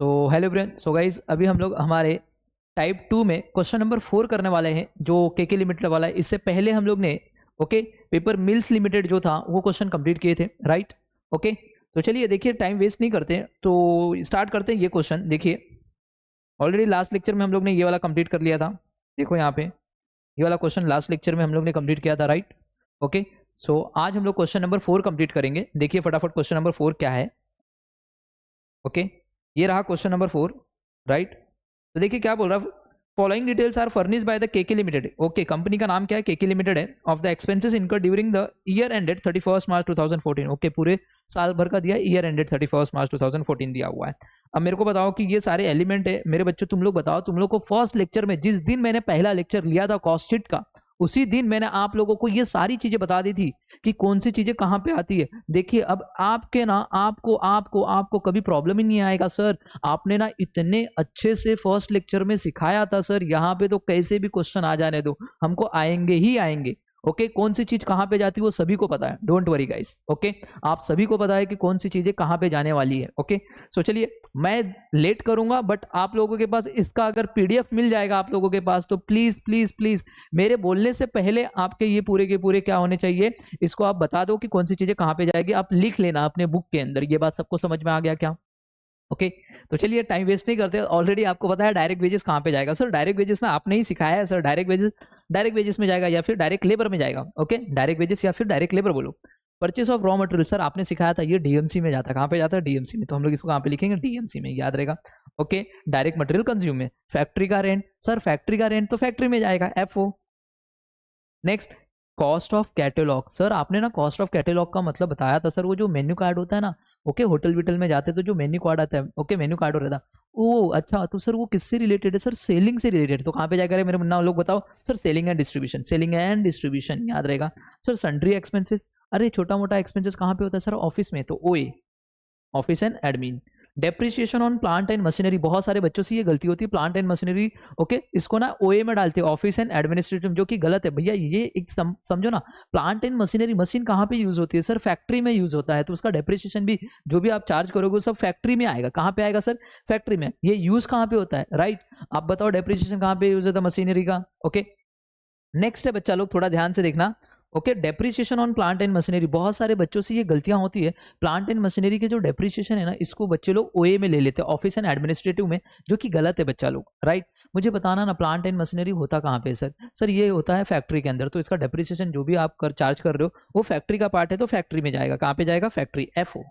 तो hello friend, so guys अभी हम लोग हमारे टाइप 2 में क्वेश्चन नंबर 4 करने वाले हैं जो के लिमिटेड वाला है। इससे पहले हम लोग ने पेपर मिल्स लिमिटेड जो था वो क्वेश्चन कंप्लीट किए थे, राइट। ओके, तो चलिए देखिए, टाइम वेस्ट नहीं करते हैं तो स्टार्ट करते हैं। ये क्वेश्चन देखिए, ऑलरेडी लास्ट लेक्चर में हम लोग ने ये वाला कंप्लीट कर लिया था। देखो यहाँ पे ये वाला क्वेश्चन लास्ट लेक्चर में हम लोग ने कंप्लीट किया था, राइट। ओके, सो आज हम लोग क्वेश्चन नंबर 4 कंप्लीट करेंगे। देखिए फटाफट क्वेश्चन नंबर 4 क्या है। ओके, ये रहा क्वेश्चन नंबर 4, राइट। तो देखिए क्या बोल रहा है, following details are furnish by the K limited. Okay, company का नाम क्या है, के लिमिटेड है। Of the expenses incur during the year ended 31 March 2014। Okay, पूरे साल भर का दिया, ईयर एंडेड 31 मार्च 2014 दिया हुआ है। अब मेरे को बताओ कि ये सारे एलिमेंट है। मेरे बच्चों तुम लोग बताओ, तुम लोग को फर्स्ट लेक्चर में जिस दिन मैंने पहला लेक्चर लिया था कॉस्ट शीट का, उसी दिन मैंने आप लोगों को ये सारी चीजें बता दी थी कि कौन सी चीजें कहां पे आती है। देखिए अब आपके ना आपको आपको आपको कभी प्रॉब्लम ही नहीं आएगा। सर आपने ना इतने अच्छे से फर्स्ट लेक्चर में सिखाया था सर, यहाँ पे तो कैसे भी क्वेश्चन आ जाने दो, हमको आएंगे ही आएंगे। ओके, कौन सी चीज कहां पे जाती है वो सभी को पता है, डोंट वरी गाइस। ओके, आप सभी को पता है कि कौन सी चीजें कहां पे जाने वाली है। ओके, सो चलिए मैं लेट करूंगा, बट आप लोगों के पास इसका अगर पीडीएफ मिल जाएगा आप लोगों के पास, तो प्लीज प्लीज प्लीज मेरे बोलने से पहले आपके ये पूरे के पूरे क्या होने चाहिए, इसको आप बता दो कि कौन सी चीजें कहां पे जाएगी। आप लिख लेना अपने बुक के अंदर। ये बात सबको समझ में आ गया क्या? ओके, तो चलिए टाइम वेस्ट नहीं करते। ऑलरेडी आपको पता है डायरेक्ट वेजेस कहाँ पे जाएगा। सर डायरेक्ट वेजेस ना आपने ही सिखाया है सर। डायरेक्ट वेजेस में जाएगा या फिर डायरेक्ट लेबर में जाएगा। ओके, डायरेक्ट वेजेस या फिर डायरेक्ट लेबर बोलो। Purchase of raw material sir आपने सिखाया था, ये डीएमसी में जाता है। कहाँ पे जाता है? डीएमसी में। तो हम लोग इसको कहाँ पे लिखेंगे? डीएमसी में, याद रहेगा। ओके, डायरेक्ट मटेरियल कंज्यूम में। फैक्ट्री का रेंट सर, फैक्ट्री का रेंट तो फैक्ट्री में जाएगा, FO. Next, cost of catalogue sir आपने ना कॉस्ट ऑफ कैटलॉग का मतलब बताया था सर, वो जो मेन्यू कार्ड होता है ना, ओके, होटल विटल में जाते तो जो मेन्यू कार्ड आता है, ओके, मेन्यू कार्ड हो रहा था। ओ अच्छा, तो सर वो किससे रिलेटेड है? सर सेलिंग से रिलेटेड। तो कहाँ पे जाकर मेरे मुन्ना लोग बताओ sir? Selling and distribution, selling and distribution याद रहेगा। सर सन्ड्री एक्सपेंसेस, अरे छोटा मोटा एक्सपेंसेस कहाँ पे होता है सर? ऑफिस में, तो ओए, office and admin. Depreciation on plant and machinery, बहुत सारे बच्चों से ये गलती होती है, प्लांट एंड मशीनरी। ओके, इसको ना ओए में डालते हैं, ऑफिस एंड एडमिनिस्ट्रेटिव, जो कि गलत है भैया। ये एक समझो ना, प्लांट एंड मशीनरी, मशीन कहाँ पे यूज होती है सर? फैक्ट्री में यूज होता है। तो उसका डेप्रिसिएशन भी जो भी आप चार्ज करोगे वो सब फैक्ट्री में आएगा। कहाँ पे आएगा सर? फैक्ट्री में। ये यूज कहाँ पे होता है, राइट? आप बताओ डेप्रिसिएशन कहाँ पे यूज होता है मशीनरी का? ओके, नेक्स्ट है बच्चा लोग, थोड़ा ध्यान से देखना। Okay, depreciation on plant and machinery, बहुत सारे बच्चों से ये गलतियां होती है। प्लांट एंड मशीनरी के जो डेप्रिसिएशन है ना, इसको बच्चे लोग ओए में ले लेते हैं, ऑफिस एंड एडमिनिस्ट्रेटिव में, जो कि गलत है बच्चा लोग, राइट। मुझे बताना ना प्लांट एंड मशीनरी होता कहाँ पे सर? सर ये होता है फैक्ट्री के अंदर। तो इसका डेप्रिसिएशन जो भी आप चार्ज कर रहे हो वो फैक्ट्री का पार्ट है, तो फैक्ट्री में जाएगा। कहाँ पे जाएगा? Factory, FO.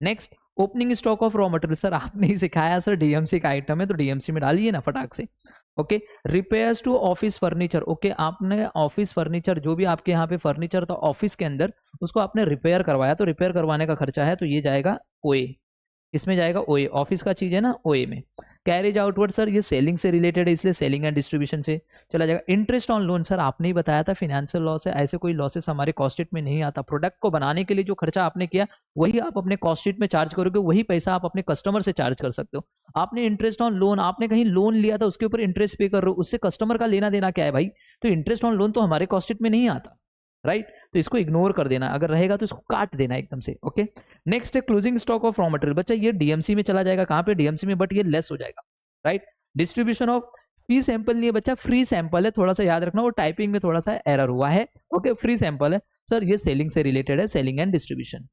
Next, opening stock of raw material sir आपने ही सिखाया सर, डीएमसी का आइटम है तो डीएमसी में डालिए ना फटाक से। Okay, repairs to office furniture, okay, office ऑफिस फर्नीचर जो भी आपके यहाँ पे फर्नीचर था ऑफिस के अंदर, उसको आपने रिपेयर करवाया, तो रिपेयर करवाने का खर्चा है, तो ये जाएगा ओए, इसमें जाएगा ओए। ऑफिस का चीज है ना, ओए में। कैरेज आउटवर्ड सर ये सेलिंग से रिलेटेड है, इसलिए सेलिंग एंड डिस्ट्रीब्यूशन से चला जाएगा। इंटरेस्ट ऑन लोन सर आपने ही बताया था फिनेंशियल लॉस है, ऐसे कोई लॉसेस हमारे कॉस्ट शीट में नहीं आता। प्रोडक्ट को बनाने के लिए जो खर्चा आपने किया वही आप अपने कॉस्ट शीट में चार्ज करोगे, वही पैसा आप अपने कस्टमर से चार्ज कर सकते हो। आपने इंटरेस्ट ऑन लोन, आपने कहीं लोन लिया था उसके ऊपर इंटरेस्ट पे कर रहे हो, उससे कस्टमर का लेना देना क्या है भाई? तो इंटरेस्ट ऑन लोन तो हमारे कॉस्ट शीट में नहीं आता, राइट। तो इसको इग्नोर कर देना, अगर रहेगा तो इसको काट देना एकदम से। ओके, नेक्स्ट है closing stock of raw material, बच्चा ये डीएमसी में चला जाएगा। कहाँ पे? डीएमसी में, बट ये लेस हो जाएगा, right. Distribution of free sample नहीं है बच्चा, फ्री सैंपल है, थोड़ा सा याद रखना, वो टाइपिंग में थोड़ा सा एरर हुआ है। ओके, फ्री सैंपल है सर, ये सेलिंग से रिलेटेड है, selling and distribution.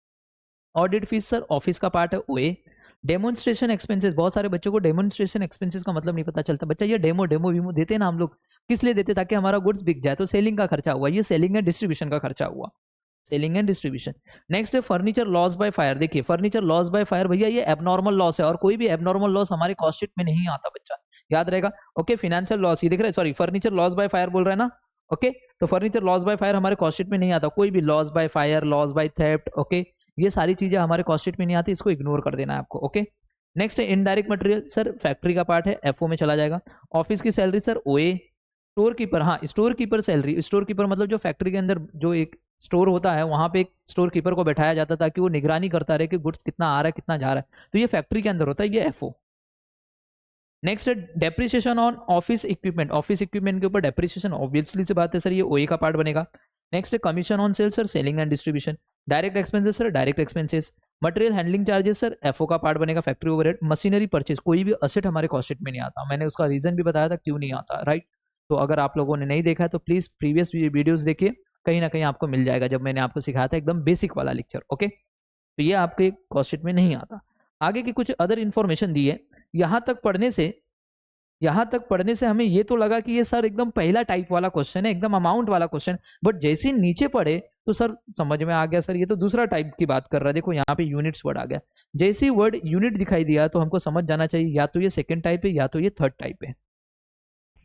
Audit fees sir office का पार्ट है, ओए। डेमोन्स्ट्रेशन एक्सपेंसेस, बहुत सारे बच्चों को डेमोन्स्ट्रेशन एक्सपेंसेस का मतलब नहीं पता चलता। बच्चा ये डेमो वीमो देते हैं ना हम लोग, किस लिए देते? ताकि हमारा गुड्स बिक जाए, तो सेलिंग का खर्चा हुआ, ये सेलिंग एंड डिस्ट्रीब्यूशन का खर्चा हुआ, सेलिंग एंड डिस्ट्रीब्यूशन। नेक्स्ट है फर्नीचर लॉस बाय फायर, देखिए फर्नीचर लॉस बाय फायर भैया ये एबनॉर्मल लॉस है, और कोई भी एबनॉर्मल लॉस हमारे कॉस्ट शीट में नहीं आता बच्चा, याद रहेगा। ओके, फाइनेंशियल लॉस ये दिख रहा है, sorry furniture loss by fire बोल रहा है ना। ओके, तो फर्नीचर लॉस बाय फायर हमारे कॉस्ट शीट में नहीं आता, कोई भी loss by fire, loss by theft, okay, ये सारी चीजें हमारे कॉस्ट शीट में नहीं आती, इसको इग्नोर कर देना है आपको। ओके, नेक्स्ट है इनडायरेक्ट मटेरियल सर, फैक्ट्री का पार्ट है, एफओ में चला जाएगा। ऑफिस की सैलरी सर, ओए। स्टोर कीपर, हाँ store keeper salary, store keeper मतलब जो फैक्ट्री के अंदर जो एक स्टोर होता है वहां पे एक स्टोर कीपर को बैठाया जाता है ताकि वो निगरानी करता रहे कि गुड्स कितना आ रहा है कितना जा रहा है, तो ये फैक्ट्री के अंदर होता है, ये एफओ। नेक्स्ट है depreciation on office equipment, office equipment के ऊपर डेप्रिसिएशन ऑब्वियसली से बात है सर, ये ओए का पार्ट बनेगा। नेक्स्ट है commission on sale sir, selling and distribution. Direct expenses sir, direct expenses. Material handling charges sir FO का पार्ट बनेगा, फैक्ट्री ओवरहेड। मशीनरी परचेज, कोई भी असेट हमारे कॉस्ट शीट में नहीं आता, मैंने उसका रीजन भी बताया था क्यों नहीं आता, राइट। तो अगर आप लोगों ने नहीं देखा है तो प्लीज प्रीवियस वीडियोस देखिए, कहीं ना कहीं आपको मिल जाएगा, जब मैंने आपको सिखाया था एकदम बेसिक वाला लेक्चर, ओके। तो ये आपके कॉस्ट शीट में नहीं आता। आगे की कुछ अदर इन्फॉर्मेशन दी है। यहाँ तक पढ़ने से हमें ये तो लगा कि ये सर एकदम पहला टाइप वाला क्वेश्चन है, एकदम अमाउंट वाला क्वेश्चन, बट जैसे ही नीचे पढ़े तो सर समझ में आ गया, सर ये तो दूसरा टाइप की बात कर रहा है। देखो यहाँ पे यूनिट्स वर्ड आ गया, जैसे ही वर्ड यूनिट दिखाई दिया तो हमको समझ जाना चाहिए या तो ये सेकंड टाइप है या तो ये थर्ड टाइप है,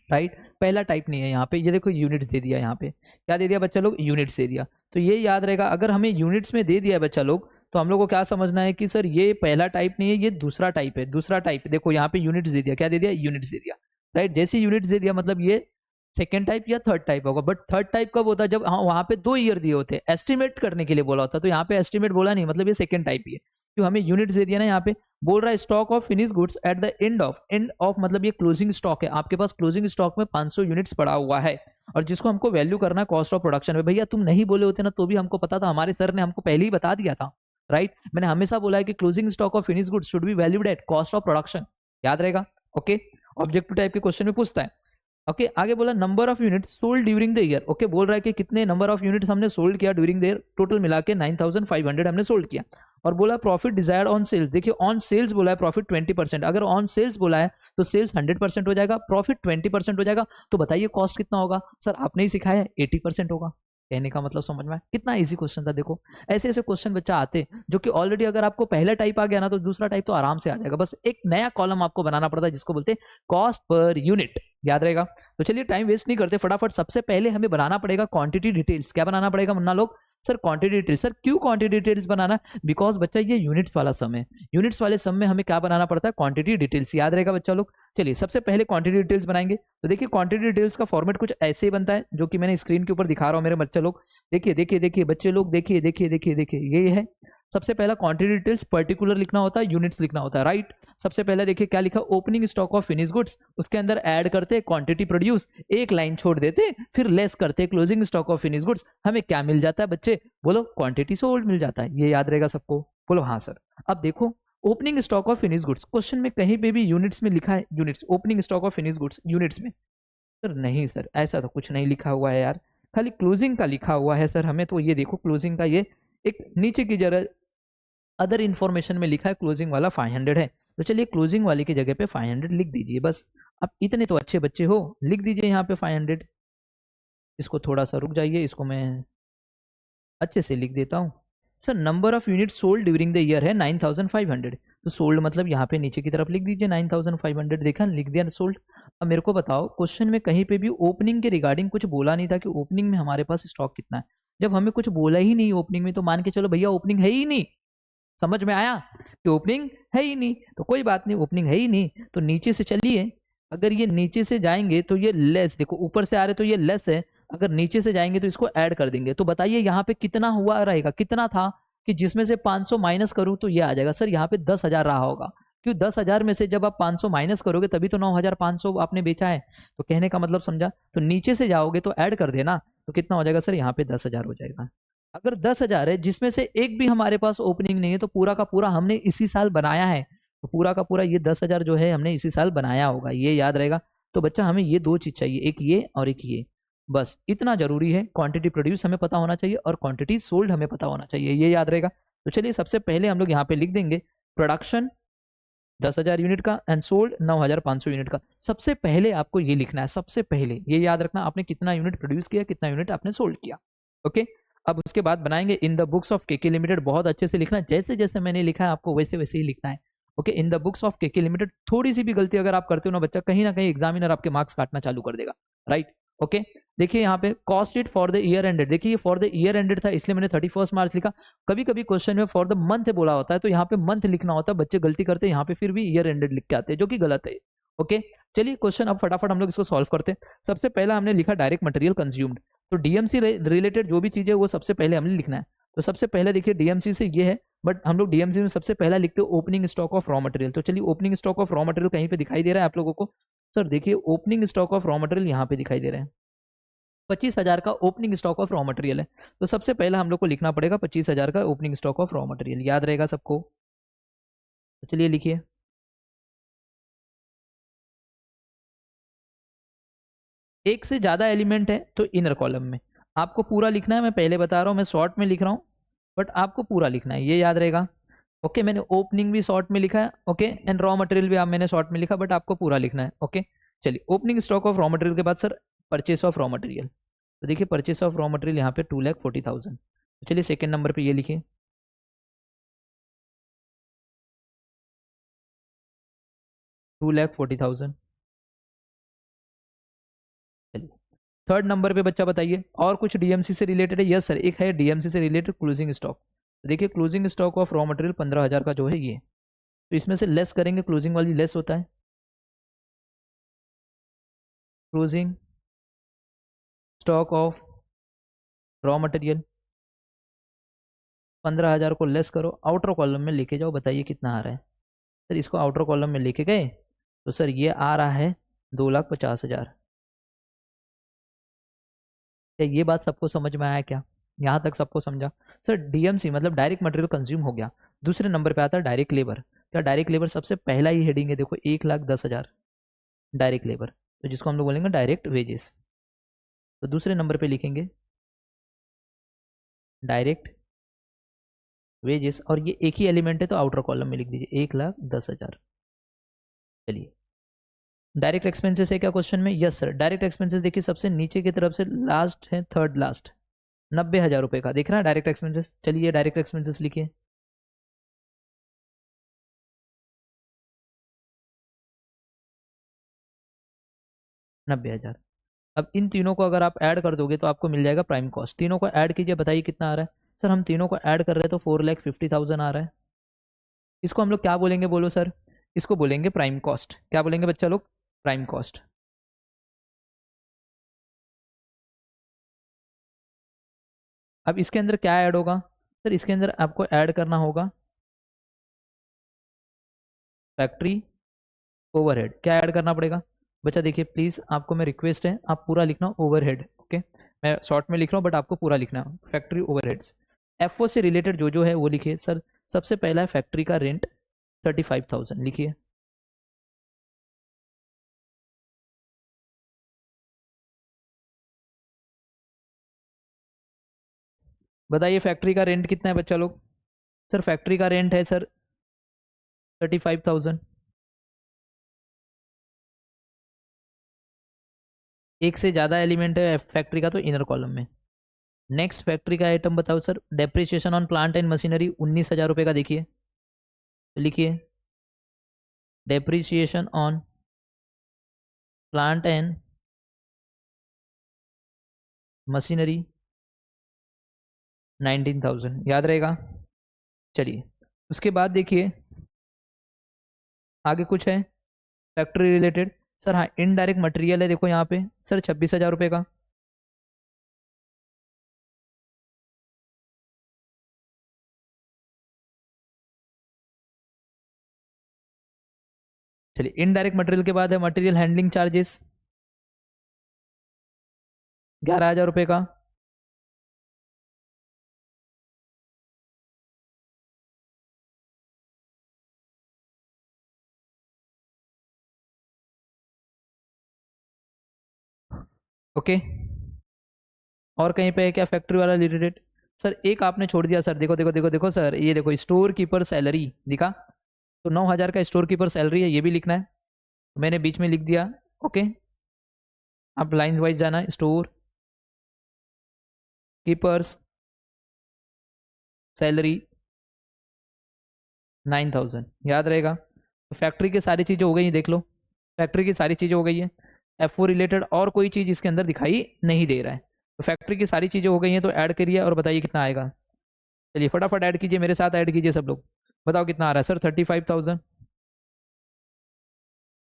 राइट। पहला टाइप नहीं है यहाँ पे। ये देखो यूनिट्स दे दिया, यहाँ पे क्या दे दिया बच्चा लोग, यूनिट्स दे दिया। तो ये याद रहेगा, अगर हमें यूनिट्स में दे दिया है बच्चा लोग तो हम लोग को क्या समझना है कि सर ये पहला टाइप नहीं है, ये दूसरा टाइप है। दूसरा टाइप देखो यहाँ पे यूनिट्स दे दिया, क्या दे दिया, यूनिट्स दे दिया, राइट। जैसे यूनिट्स दे दिया मतलब ये सेकेंड टाइप या थर्ड टाइप होगा। बट थर्ड टाइप कब होता है, जब हाँ वहाँ पे 2 ईयर दिए होते, एस्टिमेट करने के लिए बोला होता। तो यहाँ पे एस्टिमेट बोला नहीं, मतलब ये सेकेंड टाइप ही है, क्यों हमें यूनिट्स दे दिया ना। यहाँ पे बोल रहा है stock of finish goods at the end of मतलब ये क्लोजिंग स्टॉक है, आपके पास क्लोजिंग स्टॉक में 500 यूनिट्स पड़ा हुआ है और जिसको हमको वैल्यू करना है कॉस्ट ऑफ प्रोडक्शन में। भैया तुम नहीं बोले होते ना तो भी हमको पता था, हमारे सर ने हमको पहले ही बता दिया था, राइट। मैंने हमेशा बोला है कि closing stock of finish goods should be valued at cost of production, याद रहेगा, ओके। ऑब्जेक्टिव टाइप के क्वेश्चन में पूछता है, ओके। आगे बोला number of unit sold during the year, okay. बोल रहा है कि कितने नंबर ऑफ यूनिट्स हमने सोल्ड किया ड्यूरिंग द ईयर, टोटल मिला के 9500 हमने सोल्ड किया। और बोला प्रॉफिट डिजायर्ड ऑन सेल्स, देखिए ऑन सेल्स बोला है, प्रॉफिट 20%, अगर ऑन सेल्स बोला है तो सेल्स 100% हो जाएगा, प्रॉफिट 20% हो जाएगा। तो बताइए कॉस्ट कितना होगा, सर आपने ही सिखाया है 80% होगा। कहने का मतलब समझ में, कितना इजी क्वेश्चन था। देखो ऐसे ऐसे क्वेश्चन बच्चा आते जो कि ऑलरेडी अगर आपको पहला टाइप आ गया ना तो दूसरा टाइप तो आराम से आ जाएगा, बस एक नया कॉलम आपको बनाना पड़ता है जिसको बोलते हैं कॉस्ट पर यूनिट, याद रहेगा। तो चलिए टाइम वेस्ट नहीं करते, फटाफट सबसे पहले हमें बनाना पड़ेगा क्वांटिटी डिटेल्स। क्या बनाना पड़ेगा मुन्ना लोग, सर क्वांटिटी डिटेल्स। सर क्यों क्वांटिटी डिटेल्स बनाना, बिकॉज बच्चा ये यूनिट्स वाला सम है, यूनिट्स वाले सम में हमें क्या बनाना पड़ता है, क्वांटिटी डिटेल्स, याद रहेगा बच्चा लोग। चलिए सबसे पहले क्वांटिटी डिटेल्स बनाएंगे। तो देखिए क्वांटिटी डिटेल्स का फॉर्मेट कुछ ऐसे ही बनता है जो कि मैंने स्क्रीन के ऊपर दिखा रहा हूँ मेरे बच्चे लोग। देखिए देखिए देखिए बच्चे लोग, देखिए देखिए देखिए देखिए ये है सबसे पहला क्वांटिटी डिटेल्स, पर्टिकुलर लिखना होता है, यूनिट्स लिखना होता है, राइट। सबसे पहले देखिए क्या लिखा, opening stock of finish goods, उसके अंदर ऐड करते क्वांटिटी प्रोड्यूस, एक लाइन छोड़ देते, फिर लेस करते closing stock of finish goods, हमें क्या मिल जाता है बच्चे, बोलो क्वांटिटी सोल्ड मिल जाता है। ये याद रहेगा सबको, बोलो हाँ सर। अब देखो opening stock of finish goods, question में कहीं पे भी यूनिट्स में लिखा है, units, opening stock of finish goods units में, सर नहीं सर ऐसा तो कुछ नहीं लिखा हुआ है यार, खाली क्लोजिंग का लिखा हुआ है सर हमें। तो ये देखो क्लोजिंग का ये एक नीचे की जरा अदर इन्फॉर्मेशन में लिखा है क्लोजिंग वाला 500 है, तो चलिए क्लोजिंग वाले की जगह पे 500 लिख दीजिए बस। अब इतने तो अच्छे बच्चे हो, लिख दीजिए यहाँ पे 500। इसको थोड़ा सा रुक जाइए, इसको मैं अच्छे से लिख देता हूँ। Sir number of unit sold during the year है 9500, तो सोल्ड मतलब यहाँ पे नीचे की तरफ लिख दीजिए 9500, देखा लिख दिया सोल्ड। अब मेरे को बताओ क्वेश्चन में कहीं पे भी ओपनिंग के रिगार्डिंग कुछ बोला नहीं था कि ओपनिंग में हमारे पास स्टॉक कितना है। जब हमें कुछ बोला ही नहीं ओपनिंग में तो मान के चलो भैया ओपनिंग है ही नहीं, समझ में आया कि ओपनिंग है ही नहीं, तो कोई बात नहीं, ओपनिंग है ही नहीं तो नीचे से चलिए, अगर ये नीचे से जाएंगे तो ये लेस, देखो ऊपर से आ रहे तो ये लेस है, अगर नीचे से जाएंगे तो इसको ऐड कर देंगे। तो बताइए यहाँ पे कितना हुआ रहेगा, कितना था कि जिसमें से 500 माइनस करूँ तो ये आ जाएगा, सर यहाँ पे 10,000 रहा होगा, क्यों 10,000 में से जब आप 500 माइनस करोगे तभी तो 9,500 आपने बेचा है। तो कहने का मतलब समझा, तो नीचे से जाओगे तो ऐड कर देना, तो कितना हो जाएगा सर यहाँ पे 10,000 हो जाएगा। अगर 10,000 है जिसमें से एक भी हमारे पास ओपनिंग नहीं है तो पूरा का पूरा हमने इसी साल बनाया है, तो पूरा का पूरा ये 10,000 जो है हमने इसी साल बनाया होगा, ये याद रहेगा। तो बच्चा हमें ये दो चीज चाहिए, एक ये और एक ये, बस इतना जरूरी है। क्वांटिटी प्रोड्यूस हमें पता होना चाहिए और क्वांटिटी सोल्ड हमें पता होना चाहिए, ये याद रहेगा। तो चलिए सबसे पहले हम लोग यहाँ पे लिख देंगे प्रोडक्शन 10,000 यूनिट का एंड सोल्ड 9,500 यूनिट का। सबसे पहले आपको ये लिखना है, सबसे पहले ये याद रखना आपने कितना यूनिट प्रोड्यूस किया, कितना यूनिट आपने सोल्ड किया, ओके। अब उसके बाद बनाएंगे in the books of KK limited, बहुत अच्छे से लिखना, जैसे जैसे मैंने लिखा है आपको वैसे वैसे ही लिखना है, okay. In the books of KK limited, थोड़ी सी भी गलती अगर आप करते हो ना बच्चा, कहीं ना कहीं एग्जामिनर आपके मार्क्स काटना चालू कर देगा, राइट, ओके। देखिए यहाँ पे cost sheet for the year ended, देखिए फॉर द ईयर एंडेड था इसलिए मैंने 31 मार्च लिखा। कभी कभी क्वेश्चन में फॉर द मंथ बोला होता है तो यहाँ पे मंथ लिखना होता है, बच्चे गलती करते हैं यहाँ पे फिर भी ईयर एंडेड लिख के आते हैं जो कि गलत है, ओके। चलिए क्वेश्चन अब फटाफट हम लोग इसको सॉल्व करते हैं। सबसे पहला हमने लिखा डायरेक्ट मटेरियल कंज्यूम्ड, तो डीएमसी रिलेटेड जो भी चीज़ है वो सबसे पहले हमने लिखना है। तो सबसे पहले देखिए डीएमसी से ये है, बट हम लोग डीएमसी में सबसे पहला लिखते हैं opening stock of raw material. तो चलिए opening stock of raw material कहीं पे दिखाई दे रहा है आप लोगों को, सर देखिए opening stock of raw material यहाँ पे दिखाई दे रहा है, 25,000 का opening stock of raw material है, तो सबसे पहला हम लोग को लिखना पड़ेगा 25,000 का opening stock of raw material. याद रहेगा सबको? तो चलिए लिखिए। एक से ज़्यादा एलिमेंट है तो इनर कॉलम में आपको पूरा लिखना है। मैं पहले बता रहा हूँ, मैं शॉर्ट में लिख रहा हूँ, बट आपको पूरा लिखना है, ये याद रहेगा। ओके, मैंने ओपनिंग भी शॉर्ट में लिखा है, ओके, एंड रॉ मटेरियल भी मैंने शॉर्ट में लिखा, बट आपको पूरा लिखना है। ओके, चलिए, opening stock of raw material के बाद sir purchase of raw material. तो देखिए, परचेस ऑफ रॉ मटेरियल यहाँ पे 2,40,000। चलिए सेकेंड नंबर पे ये लिखिए, 2,40,000। चलिए थर्ड नंबर पे बच्चा बताइए, और कुछ डीएमसी से रिलेटेड है? यस सर, एक है डीएमसी से रिलेटेड क्लोजिंग स्टॉक। तो देखिए, closing stock of raw material 15,000 का जो है ये, तो इसमें से लेस करेंगे, क्लोजिंग वाली लेस होता है। Closing stock of raw material 15,000 को लेस करो, आउटर कॉलम में लेके जाओ, बताइए कितना आ रहा है। सर इसको आउटर कॉलम में लेके गए तो सर ये आ रहा है 2,50,000। क्या ये बात सबको समझ में आया क्या? यहाँ तक सबको समझा? सर डीएमसी मतलब डायरेक्ट मटेरियल कंज्यूम हो गया। दूसरे नंबर पे आता है डायरेक्ट लेबर। क्या डायरेक्ट लेबर सबसे पहला ही हेडिंग है? देखो 1,10,000 डायरेक्ट लेबर, तो जिसको हम लोग बोलेंगे डायरेक्ट वेजेस। तो दूसरे नंबर पे लिखेंगे डायरेक्ट वेजेस, और ये एक ही एलिमेंट है तो आउटर कॉलम में लिख दीजिए 1,10,000। चलिए, डायरेक्ट एक्सपेंसेस है क्या क्वेश्चन में? यस सर, डायरेक्ट एक्सपेंसेस देखिए सबसे नीचे की तरफ से लास्ट है, थर्ड लास्ट, 90,000 रुपये का दिख रहा है डायरेक्ट एक्सपेंसेस। चलिए डायरेक्ट एक्सपेंसेस लिखिए, 90,000। अब इन तीनों को अगर आप ऐड कर दोगे तो आपको मिल जाएगा प्राइम कॉस्ट। तीनों को ऐड कीजिए, बताइए कितना आ रहा है। सर हम तीनों को ऐड कर रहे हैं तो 4,50,000 आ रहा है। इसको हम लोग क्या बोलेंगे, बोलो सर? इसको बोलेंगे प्राइम कॉस्ट। क्या बोलेंगे बच्चा लोग? Prime cost. अब इसके अंदर क्या ऐड होगा? सर इसके अंदर आपको ऐड करना होगा फैक्ट्री ओवरहेड। क्या ऐड करना पड़ेगा बच्चा? देखिए प्लीज़, आपको मैं रिक्वेस्ट है, आप पूरा लिखना ओवरहेड। ओके, मैं शॉर्ट में लिख रहा हूँ बट आपको पूरा लिखना है। फैक्ट्री ओवरहेड्स, एफओ से रिलेटेड जो जो है वो लिखिए। सर सबसे पहला है फैक्ट्री का रेंट 35,000, लिखिए। बताइए फैक्ट्री का रेंट कितना है बच्चा लोग? सर फैक्ट्री का रेंट है सर 35,000। एक से ज़्यादा एलिमेंट है फैक्ट्री का तो इनर कॉलम में। नेक्स्ट फैक्ट्री का आइटम बताओ sir. Depreciation on plant and machinery 19,000 रुपये का, देखिए लिखिए। Depreciation on plant and machinery 19,000, याद रहेगा। चलिए उसके बाद देखिए आगे कुछ है फैक्ट्री रिलेटेड। सर हाँ, इनडायरेक्ट मटेरियल है, देखो यहाँ पे सर 26,000 रुपये का। चलिए इनडायरेक्ट मटेरियल के बाद है मटेरियल हैंडलिंग चार्जेस 11,000 रुपये का। ओके, और कहीं पे है क्या फैक्ट्री वाला रिलेटेड? सर एक आपने छोड़ दिया सर, देखो देखो देखो देखो सर, ये देखो स्टोर कीपर सैलरी लिखा, तो 9,000 का स्टोर कीपर सैलरी है, ये भी लिखना है। मैंने बीच में लिख दिया। ओके, आप लाइन वाइज जाना। स्टोर कीपर्स सैलरी 9,000, याद रहेगा। तो फैक्ट्री की सारी चीज़ें हो गई, देख लो फैक्ट्री की सारी चीज़ें हो गई है। F4 रिलेटेड और कोई चीज़ इसके अंदर दिखाई नहीं दे रहा है। तो फैक्ट्री की सारी चीज़ें हो गई हैं, तो ऐड करिए और बताइए कितना आएगा। चलिए फटाफट ऐड कीजिए, मेरे साथ ऐड कीजिए सब लोग। बताओ कितना आ रहा है sir? 35,000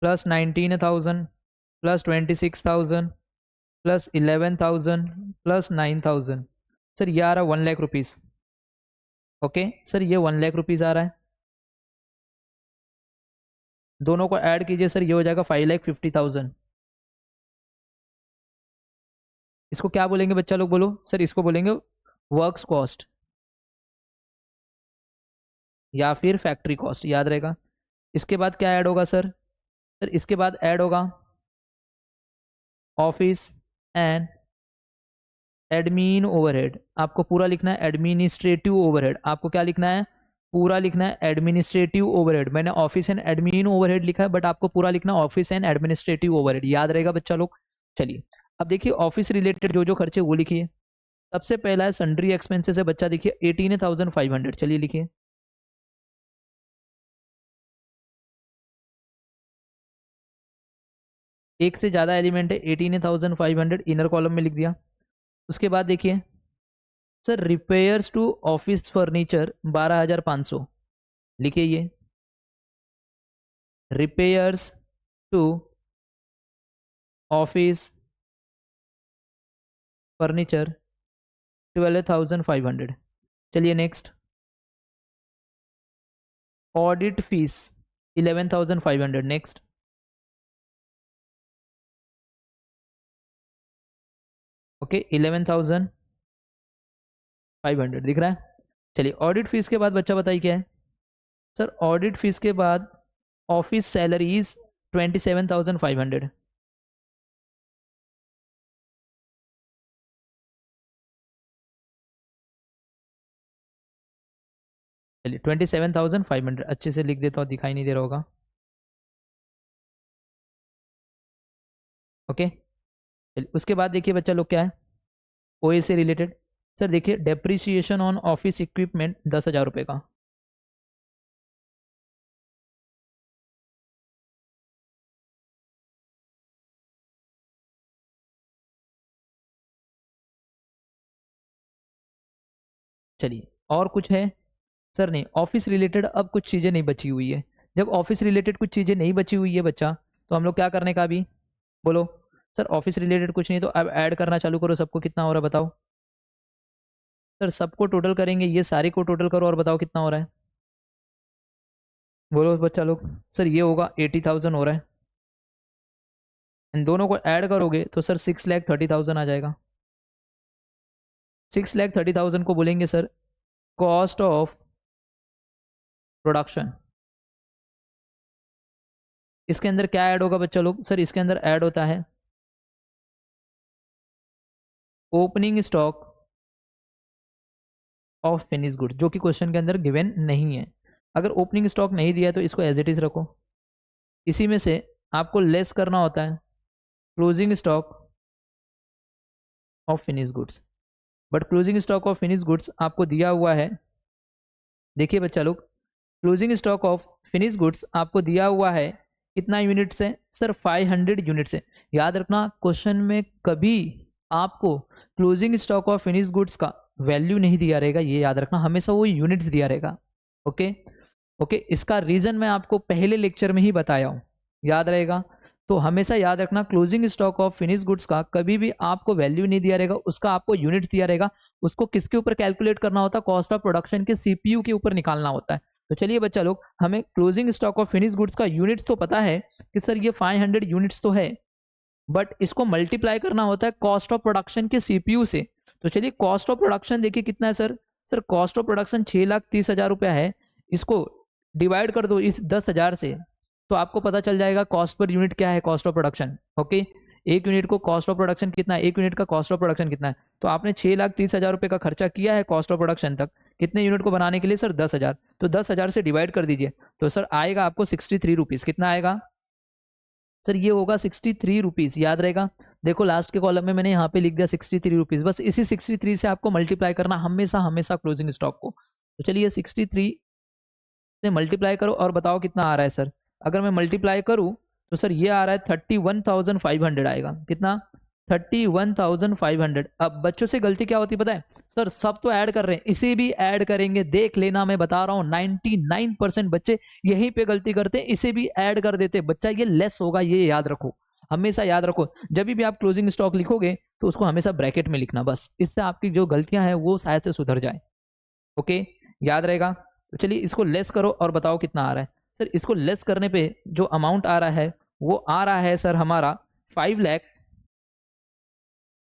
plus 19,000 plus 26,000 plus 11,000 plus 9,000। Sir ये आ रहा है 1,00,000 रुपीज़। ओके सर, ये 1,00,000 रुपीज़ आ रहा है। दोनों को ऐड कीजिए सर, ये हो जाएगा 5,50,000। इसको क्या बोलेंगे बच्चा लोग, बोलो सर। इसको बोलेंगे वर्क्स कॉस्ट या फिर फैक्ट्री कॉस्ट, याद रहेगा। इसके बाद क्या ऐड होगा सर? सर इसके बाद ऐड होगा ऑफिस एंड एडमिन ओवरहेड। आपको पूरा लिखना है एडमिनिस्ट्रेटिव ओवरहेड। आपको क्या लिखना है? पूरा लिखना है एडमिनिस्ट्रेटिव ओवरहेड। मैंने ऑफिस एंड एडमिन ओवरहेड लिखा है, बट आपको पूरा लिखना है ऑफिस एंड एडमिनिस्ट्रेटिव ओवरहेड। याद रहेगा बच्चा लोग। चलिए अब देखिए ऑफिस रिलेटेड जो जो खर्चे वो लिखिए। सबसे पहला है सन्ड्री एक्सपेंसेस है बच्चा, देखिए 18,500। चलिए लिखिए। एक से ज्यादा एलिमेंट है, 18,500 इनर कॉलम में लिख दिया। उसके बाद देखिए sir repairs to office furniture 12,500, लिखिए ये। Repairs to office furniture 12,500। चलिए next, audit fees 11,500। Next, okay 11,500 दिख रहा है। चलिए ऑडिट फीस के बाद बच्चा बताइए क्या है? सर ऑडिट फीस के बाद ऑफिस सैलरीज 27,500। चलिए 27,500 अच्छे से लिख देता हूँ, दिखाई नहीं दे रहा होगा। ओके चलिए उसके बाद देखिए बच्चा लोग क्या है, ओए से रिलेटेड। सर देखिए डेप्रिसिएशन ऑन ऑफिस इक्विपमेंट 10,000 रुपये का। चलिए और कुछ है? सर नहीं, ऑफिस रिलेटेड अब कुछ चीज़ें नहीं बची हुई है। जब ऑफिस रिलेटेड कुछ चीज़ें नहीं बची हुई है बच्चा, तो हम लोग क्या करने का अभी, बोलो। सर ऑफिस रिलेटेड कुछ नहीं, तो अब ऐड करना चालू करो। सबको कितना हो रहा है बताओ। सर सबको टोटल करेंगे, ये सारे को टोटल करो और बताओ कितना हो रहा है। बोलो बच्चा लोग। सर ये होगा 80,000 हो रहा है। इन दोनों को ऐड करोगे तो सर 6,30,000 आ जाएगा। 6,30,000 को बोलेंगे सर कॉस्ट ऑफ प्रोडक्शन। इसके अंदर क्या ऐड होगा बच्चा लोग? सर इसके अंदर ऐड होता है opening stock of finish good, जो कि क्वेश्चन के अंदर गिवन नहीं है। अगर ओपनिंग स्टॉक नहीं दिया है तो इसको एज इट इज रखो। इसी में से आपको लेस करना होता है closing stock of finish goods. But closing stock of finish goods आपको दिया हुआ है, देखिए बच्चा लोग, closing stock of finish goods आपको दिया हुआ है कितना यूनिट से? सर 500 यूनिट से। याद रखना क्वेश्चन में कभी आपको closing stock of finish goods का वैल्यू नहीं दिया रहेगा, ये याद रखना, हमेशा वो यूनिट्स दिया रहेगा। ओके ओके इसका रीजन मैं आपको पहले लेक्चर में ही बताया हूँ, याद रहेगा। तो हमेशा याद रखना closing stock of finish goods का कभी भी आपको वैल्यू नहीं दिया रहेगा, उसका आपको यूनिट्स दिया रहेगा। उसको किसके ऊपर कैलकुलेट करना होता है? कॉस्ट ऑफ प्रोडक्शन के सीपीयू के ऊपर निकालना होता है। तो चलिए बच्चा लोग, हमें closing stock of finish goods का यूनिट्स तो पता है कि सर ये 500 यूनिट्स तो है, बट इसको मल्टीप्लाई करना होता है कॉस्ट ऑफ प्रोडक्शन के सीपीयू से। तो चलिए कॉस्ट ऑफ प्रोडक्शन देखिए कितना है sir? Sir cost of production 6,30,000 रुपया है। इसको डिवाइड कर दो इस 10,000 से, तो आपको पता चल जाएगा कॉस्ट पर यूनिट क्या है, कॉस्ट ऑफ प्रोडक्शन। ओके एक यूनिट को कॉस्ट ऑफ प्रोडक्शन कितना है, एक यूनिट का कॉस्ट ऑफ प्रोडक्शन कितना है? तो आपने 6,30,000 रुपये का खर्चा किया है कॉस्ट ऑफ प्रोडक्शन तक, कितने यूनिट को बनाने के लिए? सर 10,000। तो 10,000 से डिवाइड कर दीजिए, तो सर आएगा आपको 63 रुपीज़। कितना आएगा सर? ये होगा 63 रुपीज़, याद रहेगा। देखो लास्ट के कॉलम में मैंने यहाँ पे लिख दिया 63 रुपीज़, बस इसी 63 से आपको मल्टीप्लाई करना हमेशा हमेशा क्लोजिंग स्टॉक को। तो चलिए 63 से मल्टीप्लाई करो और बताओ कितना आ रहा है सर। अगर मैं मल्टीप्लाई करूँ तो सर ये आ रहा है 31,500 आएगा। कितना? 31,500। अब बच्चों से गलती क्या होती पता है? सर सब तो ऐड कर रहे हैं, इसे भी ऐड करेंगे, देख लेना, मैं बता रहा हूँ 99% बच्चे यहीं पे गलती करते हैं, इसे भी ऐड कर देते। बच्चा ये लेस होगा, ये याद रखो, हमेशा याद रखो। जब भी आप क्लोजिंग स्टॉक लिखोगे तो उसको हमेशा ब्रैकेट में लिखना, बस इससे आपकी जो गलतियां हैं वो शायद से सुधर जाए। ओके याद रहेगा। तो चलिए इसको लेस करो और बताओ कितना आ रहा है। सर इसको लेस करने पे जो अमाउंट आ रहा है वो आ रहा है सर हमारा 5,00,000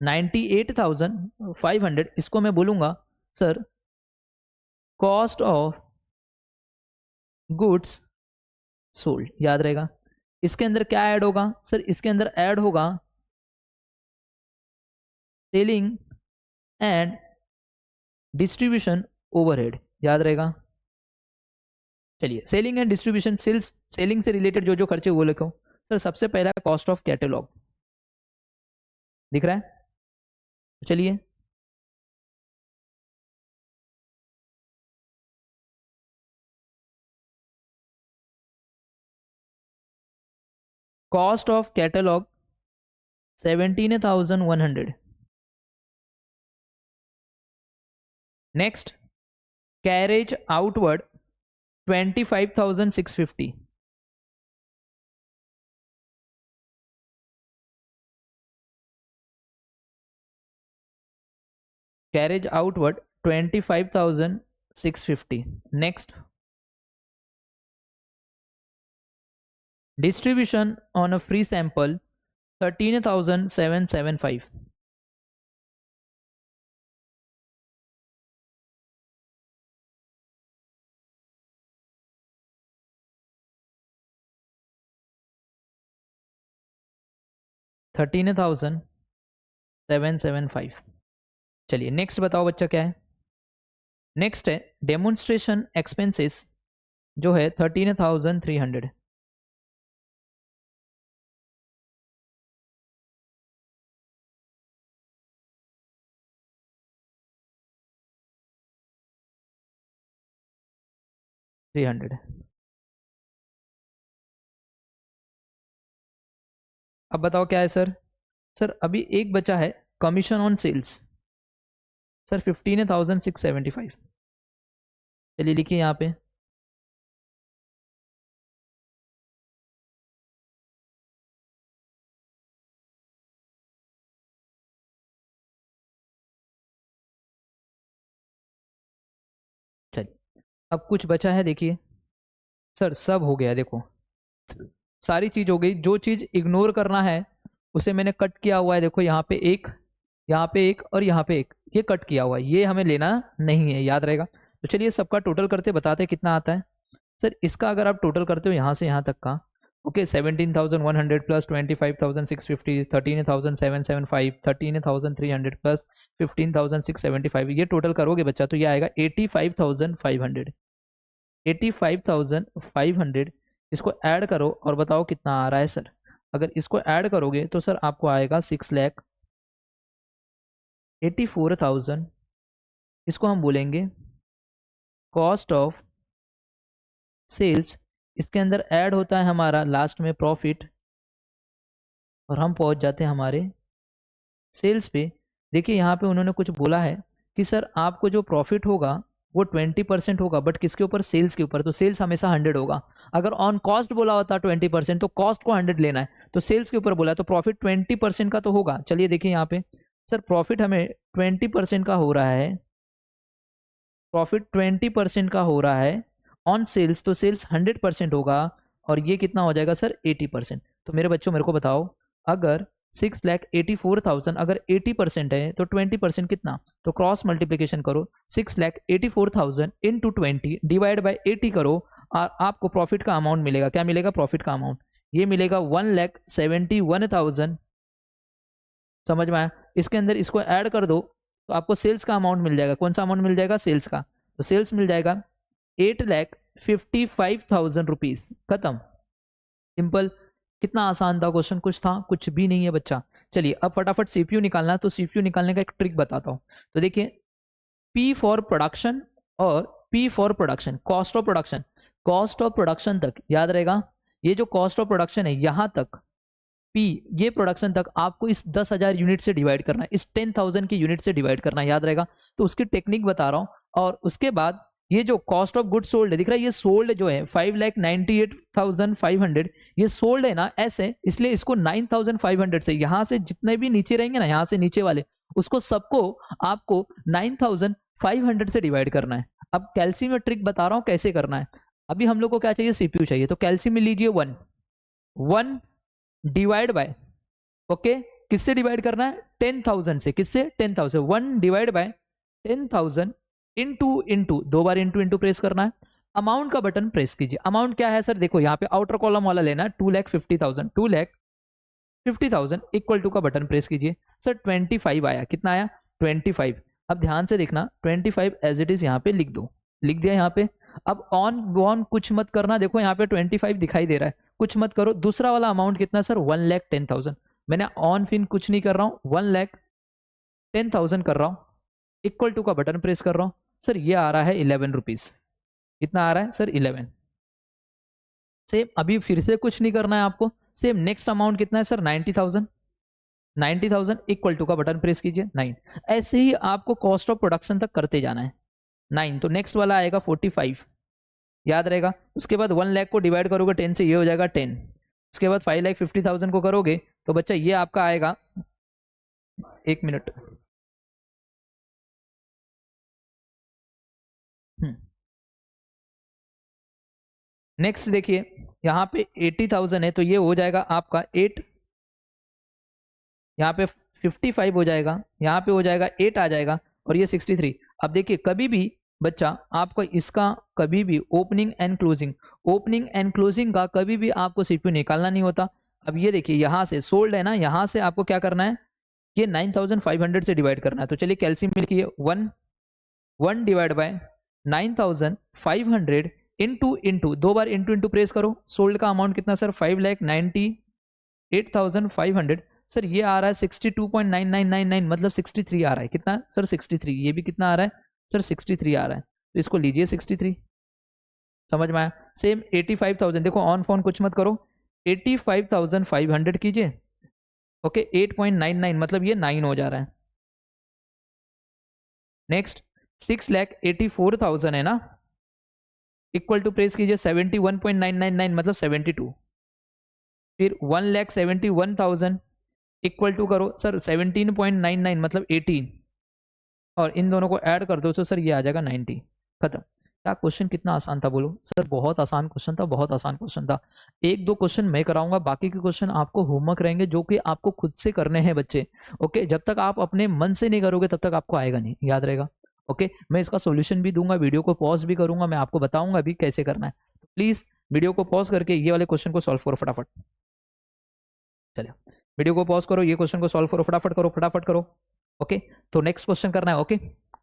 98,500, इसको मैं बोलूँगा sir cost of goods sold, याद रहेगा। इसके अंदर क्या ऐड होगा सर, इसके अंदर ऐड होगा सेलिंग एंड डिस्ट्रीब्यूशन ओवरहेड, याद रहेगा। चलिए सेलिंग एंड डिस्ट्रीब्यूशन, सेलिंग से रिलेटेड जो जो खर्चे वो लिखो सर। सबसे पहला कॉस्ट ऑफ कैटलॉग दिख रहा है, चलिए cost of catalogue 17,100। Next carriage outward 25,650। Carriage outward 25,650। Next distribution on a free sample 13,775। $13,775। चलिए नेक्स्ट बताओ बच्चा क्या है। नेक्स्ट है डेमोन्स्ट्रेशन एक्सपेंसेस जो है 13,300। अब बताओ क्या है सर। सर अभी एक बचा है कमीशन ऑन सेल्स सर 15,675। चलिए लिखिए यहाँ पे चलिए अब कुछ बचा है देखिए सर, सब हो गया देखो, सारी चीज हो गई। जो चीज इग्नोर करना है उसे मैंने कट किया हुआ है, देखो यहाँ पे एक, यहाँ पे एक और यहाँ पे एक, ये कट किया हुआ है, ये हमें लेना नहीं है, याद रहेगा। तो चलिए सबका टोटल करते बताते कितना आता है सर। इसका अगर आप टोटल करते हो यहाँ से यहाँ तक का, ओके 17,100 प्लस 25,650, 13,775, 13,300 प्लस 15,675, ये टोटल करोगे बच्चा तो ये आएगा 85,500। 85,500 इसको ऐड करो और बताओ कितना आ रहा है सर। अगर इसको ऐड करोगे तो सर आपको आएगा 6,84,000। इसको हम बोलेंगे कॉस्ट ऑफ सेल्स। इसके अंदर ऐड होता है हमारा लास्ट में प्रॉफिट और हम पहुंच जाते हैं हमारे सेल्स पे। देखिए यहाँ पे उन्होंने कुछ बोला है कि सर आपको जो प्रॉफिट होगा वो 20% होगा, बट किसके ऊपर, सेल्स के ऊपर। तो सेल्स हमेशा 100 होगा। अगर ऑन कॉस्ट बोला होता 20% तो कॉस्ट को 100 लेना है, तो सेल्स के ऊपर बोला तो प्रॉफिट 20% का तो होगा। चलिए देखिए यहाँ पे सर प्रॉफिट हमें 20% का हो रहा है, प्रॉफिट 20% का हो रहा है ऑन सेल्स, तो सेल्स 100% होगा और ये कितना हो जाएगा सर 80%। तो मेरे बच्चों मेरे को बताओ, अगर 6,84,000 अगर 80% है तो 20% कितना, तो क्रॉस मल्टीप्लीकेशन करो 6,84,000 इंटू 20 डिवाइड बाई 80 करो और आपको प्रॉफिट का अमाउंट मिलेगा। क्या मिलेगा प्रॉफिट का अमाउंट, ये मिलेगा 1,71,000। समझ में आया। इसके अंदर इसको ऐड कर दो तो आपको सेल्स का अमाउंट मिल जाएगा। कौन सा अमाउंट मिल जाएगा, सेल्स का। तो सेल्स मिल जाएगा 8,55,000 रुपीज। खत्म, सिंपल। कितना आसान था क्वेश्चन, कुछ था, कुछ भी नहीं है बच्चा। चलिए अब फटाफट सीपीयू निकालना है, तो सीपीयू निकालने का एक ट्रिक बताता हूं। तो देखिए पी फॉर प्रोडक्शन और P for production, cost of production, cost of production तक याद रहेगा। ये जो कॉस्ट ऑफ प्रोडक्शन है यहां तक पी, ये प्रोडक्शन तक आपको इस 10,000 यूनिट से डिवाइड करना है, इस 10,000 की यूनिट से डिवाइड करना है, याद रहेगा। तो उसकी टेक्निक बता रहा हूं। और उसके बाद ये जो कॉस्ट ऑफ गुड सोल्ड है दिख रहा है, ये सोल्ड जो है 5,98,500, ये सोल्ड है ना ऐसे, इसलिए इसको 9,500 से यहां से जितने भी नीचे रहेंगे ना, यहां से नीचे वाले उसको सबको आपको 9,500 से डिवाइड करना है। अब कैल्सी में ट्रिक बता रहा हूं कैसे करना है। अभी हम लोग को क्या चाहिए, सीपीयू चाहिए। तो कैल्सी में लीजिए 1 डिवाइड बाय, ओके किससे डिवाइड करना है? 10,000 से। किससे? 10,000। 1 divide by 10,000 into 2 bar into press करना है। अमाउंट का बटन प्रेस कीजिए। अमाउंट क्या है सर? देखो यहाँ पे आउटर कॉलम वाला लेना है, 2,50,000। 2,50,000 इक्वल टू का बटन प्रेस कीजिए। सर 25 आया। कितना आया? 25। अब ध्यान से देखना, 25 एज इट इज यहाँ पे लिख दो। लिख दिया यहाँ पे। अब ऑन कुछ मत करना। देखो यहाँ पे 25 दिखाई दे रहा है, कुछ मत करो। दूसरा वाला अमाउंट कितना सर? 1,10,000। मैंने ऑन फिन कुछ नहीं कर रहा हूँ, 1,10,000 कर रहा हूँ। इक्वल टू का बटन प्रेस कर रहा हूँ। सर ये आ रहा है 11 रुपीज। कितना आ रहा है सर? 11। सेम अभी फिर से कुछ नहीं करना है आपको। सेम नेक्स्ट अमाउंट कितना है सर? 90,000। 90,000 इक्वल टू का बटन प्रेस कीजिए, 9। ऐसे ही आपको कॉस्ट ऑफ प्रोडक्शन तक करते जाना है। 9 तो नेक्स्ट वाला आएगा 45, याद रहेगा। उसके बाद 1 लाख को डिवाइड करोगे 10 से, ये हो जाएगा 10। उसके बाद 5,50,000 को करोगे तो बच्चा ये आपका आएगा, 1 मिनट। नेक्स्ट देखिए यहाँ पे 80,000 है तो ये हो जाएगा आपका 8, यहाँ पे 55 हो जाएगा, यहाँ पे हो जाएगा 8 आ जाएगा, और ये 63। अब देखिए कभी भी बच्चा आपको इसका कभी भी ओपनिंग एंड क्लोजिंग का कभी भी आपको सीपीयू निकालना नहीं होता। अब ये देखिए यहाँ से सोल्ड है ना, यहाँ से आपको क्या करना है? ये 9,500 से डिवाइड करना है। तो चलिए कैल्सियम लिखिए, 1 divide by 9,500 into 2 bar into press करो। सोल्ड का अमाउंट कितना सर? 5,98,500। सर ये आ रहा है 62.9999, मतलब 63 आ रहा है। कितना सर? 63। ये भी कितना आ रहा है सर? 63 आ रहा है। तो इसको लीजिए 63। समझ में आया? सेम 85,000, देखो ऑन फोन कुछ मत करो, 85,500 कीजिए। ओके 8.99 मतलब ये 9 हो जा रहा है। नेक्स्ट 6,84,000 है ना, इक्वल टू प्रेस कीजिए 71.999 मतलब 72। फिर 1,71,000 इक्वल टू करो सर 17.99 मतलब 18, और इन दोनों को ऐड कर दो तो सर ये आ जाएगा 90। खत्म। क्या क्वेश्चन कितना आसान था बोलो सर? बहुत आसान क्वेश्चन था, बहुत आसान क्वेश्चन था। 1-2 क्वेश्चन मैं कराऊंगा, बाकी के क्वेश्चन आपको होमवर्क रहेंगे जो कि आपको खुद से करने हैं बच्चे। ओके, जब तक आप अपने मन से नहीं करोगे तब तक आपको आएगा नहीं, याद रहेगा। ओके, मैं इसका सोल्यूशन भी दूंगा, वीडियो को पॉज भी करूंगा, मैं आपको बताऊंगा अभी कैसे करना है। प्लीज वीडियो को पॉज करके ये वाले क्वेश्चन को सॉल्व करो फटाफट। चलिए वीडियो को पॉज करो, ये क्वेश्चन को सॉल्व करो, फटाफट करो। ओके, तो नेक्स्ट क्वेश्चन करना है। ओके,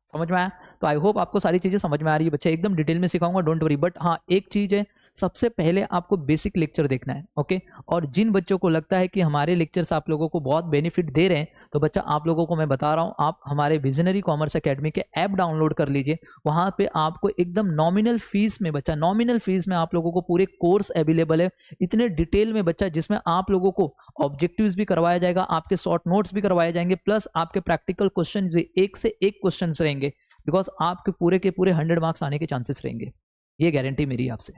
समझ में आया? तो आई होप आपको सारी चीजें समझ में आ रही है बच्चे, एकदम डिटेल में सिखाऊंगा, डोंट वरी। बट हाँ एक चीज है, सबसे पहले आपको बेसिक लेक्चर देखना है। ओके, और जिन बच्चों को लगता है कि हमारे लेक्चर्स आप लोगों को बहुत बेनिफिट दे रहे हैं, तो बच्चा आप लोगों को मैं बता रहा हूँ, आप हमारे विजनरी कॉमर्स एकेडमी के ऐप डाउनलोड कर लीजिए। वहां पे आपको एकदम नॉमिनल फीस में बच्चा, नॉमिनल फीस में आप लोगों को पूरे कोर्स अवेलेबल है, इतने डिटेल में बच्चा, जिसमें आप लोगों को ऑब्जेक्टिव्स भी करवाया जाएगा, आपके शॉर्ट नोट्स भी करवाए जाएंगे, प्लस आपके प्रैक्टिकल क्वेश्चन एक से एक क्वेश्चन रहेंगे, बिकॉज आपके पूरे के पूरे 100 मार्क्स आने के चांसेस रहेंगे, ये गारंटी मेरी आपसे।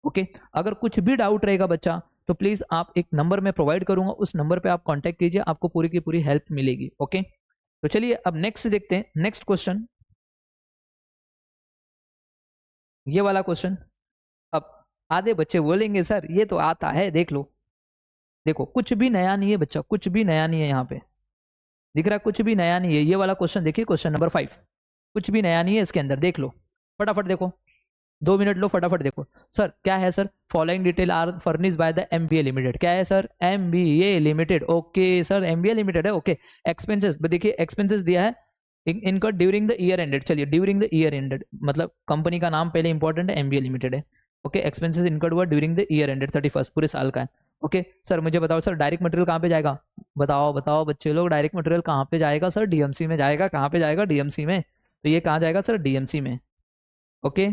ओके, अगर कुछ भी डाउट रहेगा बच्चा तो प्लीज आप एक नंबर में प्रोवाइड करूंगा, उस नंबर पे आप कांटेक्ट कीजिए, आपको पूरी की पूरी हेल्प मिलेगी। ओके, तो चलिए अब नेक्स्ट देखते हैं। नेक्स्ट क्वेश्चन, ये वाला क्वेश्चन। अब आधे बच्चे बोलेंगे सर ये तो आता है, देख लो। देखो कुछ भी नया नहीं है बच्चा, कुछ भी नया नहीं है, यहाँ पे दिख रहा है कुछ भी नया नहीं है। ये वाला क्वेश्चन देखिए, क्वेश्चन नंबर 5, कुछ भी नया नहीं है इसके अंदर, देख लो फटाफट, देखो 2 मिनट लो, फटाफट देखो। सर क्या है sir? Following detail are furnish by the MBA limited. क्या है sir? MBA limited. Okay sir, MBA limited है। ओके, एक्सपेंसेस देखिए, एक्सपेंसेस दिया है incurred during the year ended. चलिए ड्यूरिंग द ईयर एंडेड मतलब कंपनी का नाम पहले इंपॉर्टेंट है, एमबीए लिमिटेड है। ओके, एक्सपेंसेस इनकट हुआ ड्यूरिंग द ईयर एंडेड 31, पूरे साल का है। ओके सर, मुझे बताओ सर डायरेक्ट मटेरियल कहाँ पे जाएगा? बताओ बच्चे लोग, डायरेक्ट मटेरियल कहाँ पे जाएगा सर? डीएमसी में जाएगा। कहाँ पे जाएगा? डीएमसी में। तो ये कहाँ जाएगा सर? डीएमसी में। ओके,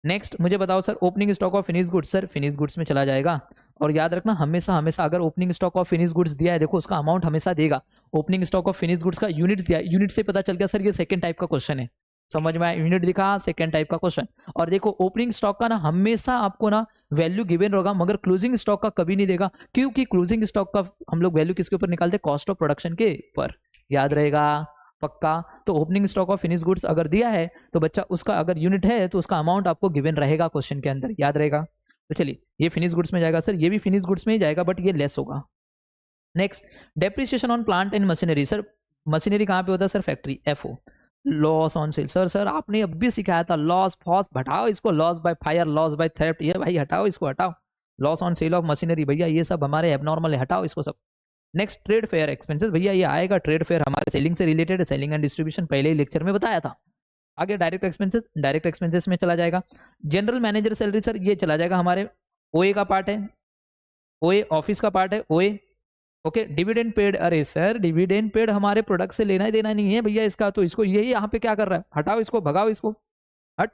नेक्स्ट मुझे बताओ sir opening stock of finish goods. Sir finish goods में चला जाएगा। और याद रखना हमेशा अगर opening stock of finish goods दिया है, देखो उसका अमाउंट हमेशा देगा। Opening stock of finish goods का यूनिट दिया है, यूनिट से पता चल गया सर ये सेकंड टाइप का क्वेश्चन है। समझ में आया? यूनिट दिखा, सेकंड टाइप का क्वेश्चन। और देखो ओपनिंग स्टॉक का ना हमेशा आपको ना वैल्यू गिवन होगा, मगर क्लोजिंग स्टॉक का कभी नहीं देगा, क्योंकि क्लोजिंग स्टॉक का हम लोग वैल्यू किसके ऊपर निकालते हैं? कॉस्ट ऑफ प्रोडक्शन के ऊपर। याद रहेगा पक्का? तो opening stock of finish goods अगर दिया है तो बच्चा उसका अगर यूनिट है तो उसका अमाउंट आपको गिवन रहेगा क्वेश्चन के अंदर, याद रहेगा। तो चलिए ये फिनिश गुड्स में जाएगा सर, ये भी फिनिश गुड्स में ही जाएगा, बट ये लेस होगा। Next, depreciation on plant and machinery. Sir machinery कहाँ पे होता है sir? Factory, FO। Loss on sale, sir आपने अब भी सिखाया था लॉस फॉस, हटाओ इसको, loss by fire, loss by theft, ये भाई हटाओ इसको, हटाओ। Loss on sale of machinery, भैया ये सब हमारे एबनॉर्मल है, हटाओ इसको सब। नेक्स्ट, ट्रेड फेयर एक्सपेंसेस, भैया ये आएगा, ट्रेड फेयर हमारे सेलिंग से रिलेटेड है, सेलिंग एंड डिस्ट्रीब्यूशन पहले ही लेक्चर में बताया था। आगे डायरेक्ट एक्सपेंसेस, डायरेक्ट एक्सपेंसेस में चला जाएगा। जनरल मैनेजर सैलरी, सर ये चला जाएगा हमारे OA का पार्ट है, OA ऑफिस का पार्ट है, OA। ओके, डिविडेंड पेड, अरे सर डिविडेंड पेड हमारे प्रोडक्ट से लेना ही देना नहीं है भैया इसका, तो इसको यही यहाँ पे क्या कर रहा है, हटाओ इसको, भगाओ इसको, हट।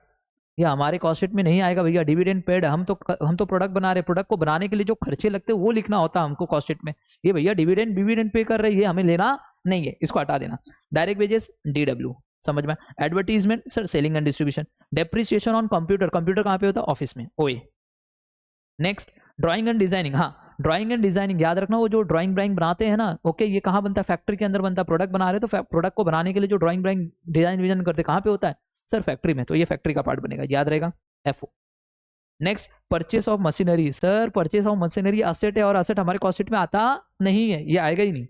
ये हमारे कॉस्ट शीट में नहीं आएगा भैया डिविडेंड पेड। हम तो प्रोडक्ट बना रहे, प्रोडक्ट को बनाने के लिए जो खर्चे लगते हैं वो लिखना होता है हमको कॉस्ट शीट में। ये भैया डिविडेंड पे कर रहे हैं, ये हमें लेना नहीं है, इसको हटा देना। डायरेक्ट वेजेस, DW, समझ में। Advertisement sir selling and distribution. Depreciation on computer, computer कहाँ पे होता है? ऑफिस में, OA। Next, drawing and designing, हाँ ड्राइंग एंड डिजाइनिंग याद रखना, वो जो ड्राइंग ब्राइंग बनाते हैं ना, ओके, ये कहाँ बनता है? फैक्ट्री के अंदर बनता है। प्रोडक्ट बना रहे तो प्रोडक्ट को बनाने के लिए जो ड्राइंग ब्राइंग डिजाइन विजन करते कहाँ पे होता है सर? फैक्ट्री में, तो ये फैक्ट्री का पार्ट बनेगा, याद रहेगा, FO। Next, purchase of machinery, sir purchase of machinery asset है और असेट हमारे कॉस्ट शीट में आता नहीं है, ये आएगा ही नहीं।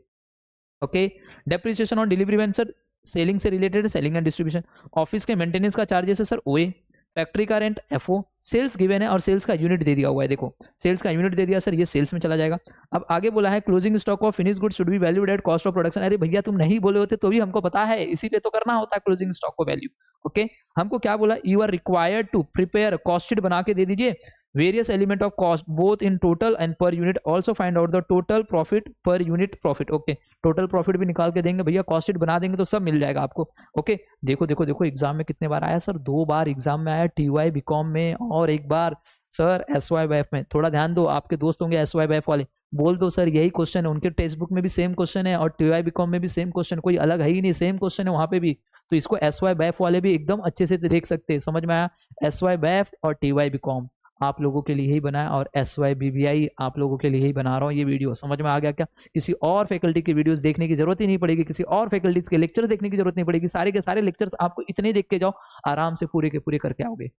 Okay, depreciation on delivery van, sir selling से रिलेटेड है, सेलिंग एंड डिस्ट्रीब्यूशन। ऑफिस के मेंटेनेंस का चार्जेस है सर, OA। फैक्ट्री का रेंट, FO। सेल्स गिवन है और सेल्स का यूनिट दे दिया हुआ है, देखो सेल्स का यूनिट दे दिया सर, ये सेल्स में चला जाएगा। अब आगे बोला है closing stock of finish good should be valued at cost of production. अरे भैया तुम नहीं बोले होते तो भी हमको पता है, इसी पे तो करना होता है क्लोजिंग स्टॉक को वैल्यू। ओके, हमको क्या बोला? You are required to prepare cost sheet बना के दे दीजिए, various element of cost both in total and per unit, also find out the total profit per unit profit. Okay, total profit भी निकाल के देंगे भैया, कॉस्ट शीट बना देंगे तो सब मिल जाएगा आपको। ओके, देखो देखो देखो एग्जाम में कितने बार आया सर? 2 बार एग्जाम में आया, TY BCom में और 1 बार सर SYBF में। थोड़ा ध्यान दो, आपके दोस्त होंगे SYBF वाले, बोल दो सर यही क्वेश्चन है, उनके टेक्स्ट बुक में भी सेम क्वेश्चन है और TY BCom में भी सेम क्वेश्चन, कोई अलग है ही नहीं, सेम क्वेश्चन है वहां पे भी। तो इसको SYBF वाले भी एकदम अच्छे से देख सकते हैं, समझ में आया? SYBF और TY BCom आप लोगों के लिए ही बनाया और SYBBI आप लोगों के लिए ही बना रहा हूँ ये वीडियो, समझ में आ गया क्या? किसी और फैकल्टी की वीडियोस देखने की जरूरत ही नहीं पड़ेगी, किसी और फैकल्टीज के लेक्चर देखने की जरूरत नहीं पड़ेगी, सारे के सारे लेक्चर्स आपको इतने देख के जाओ, आराम से पूरे के पूरे करके आओगे,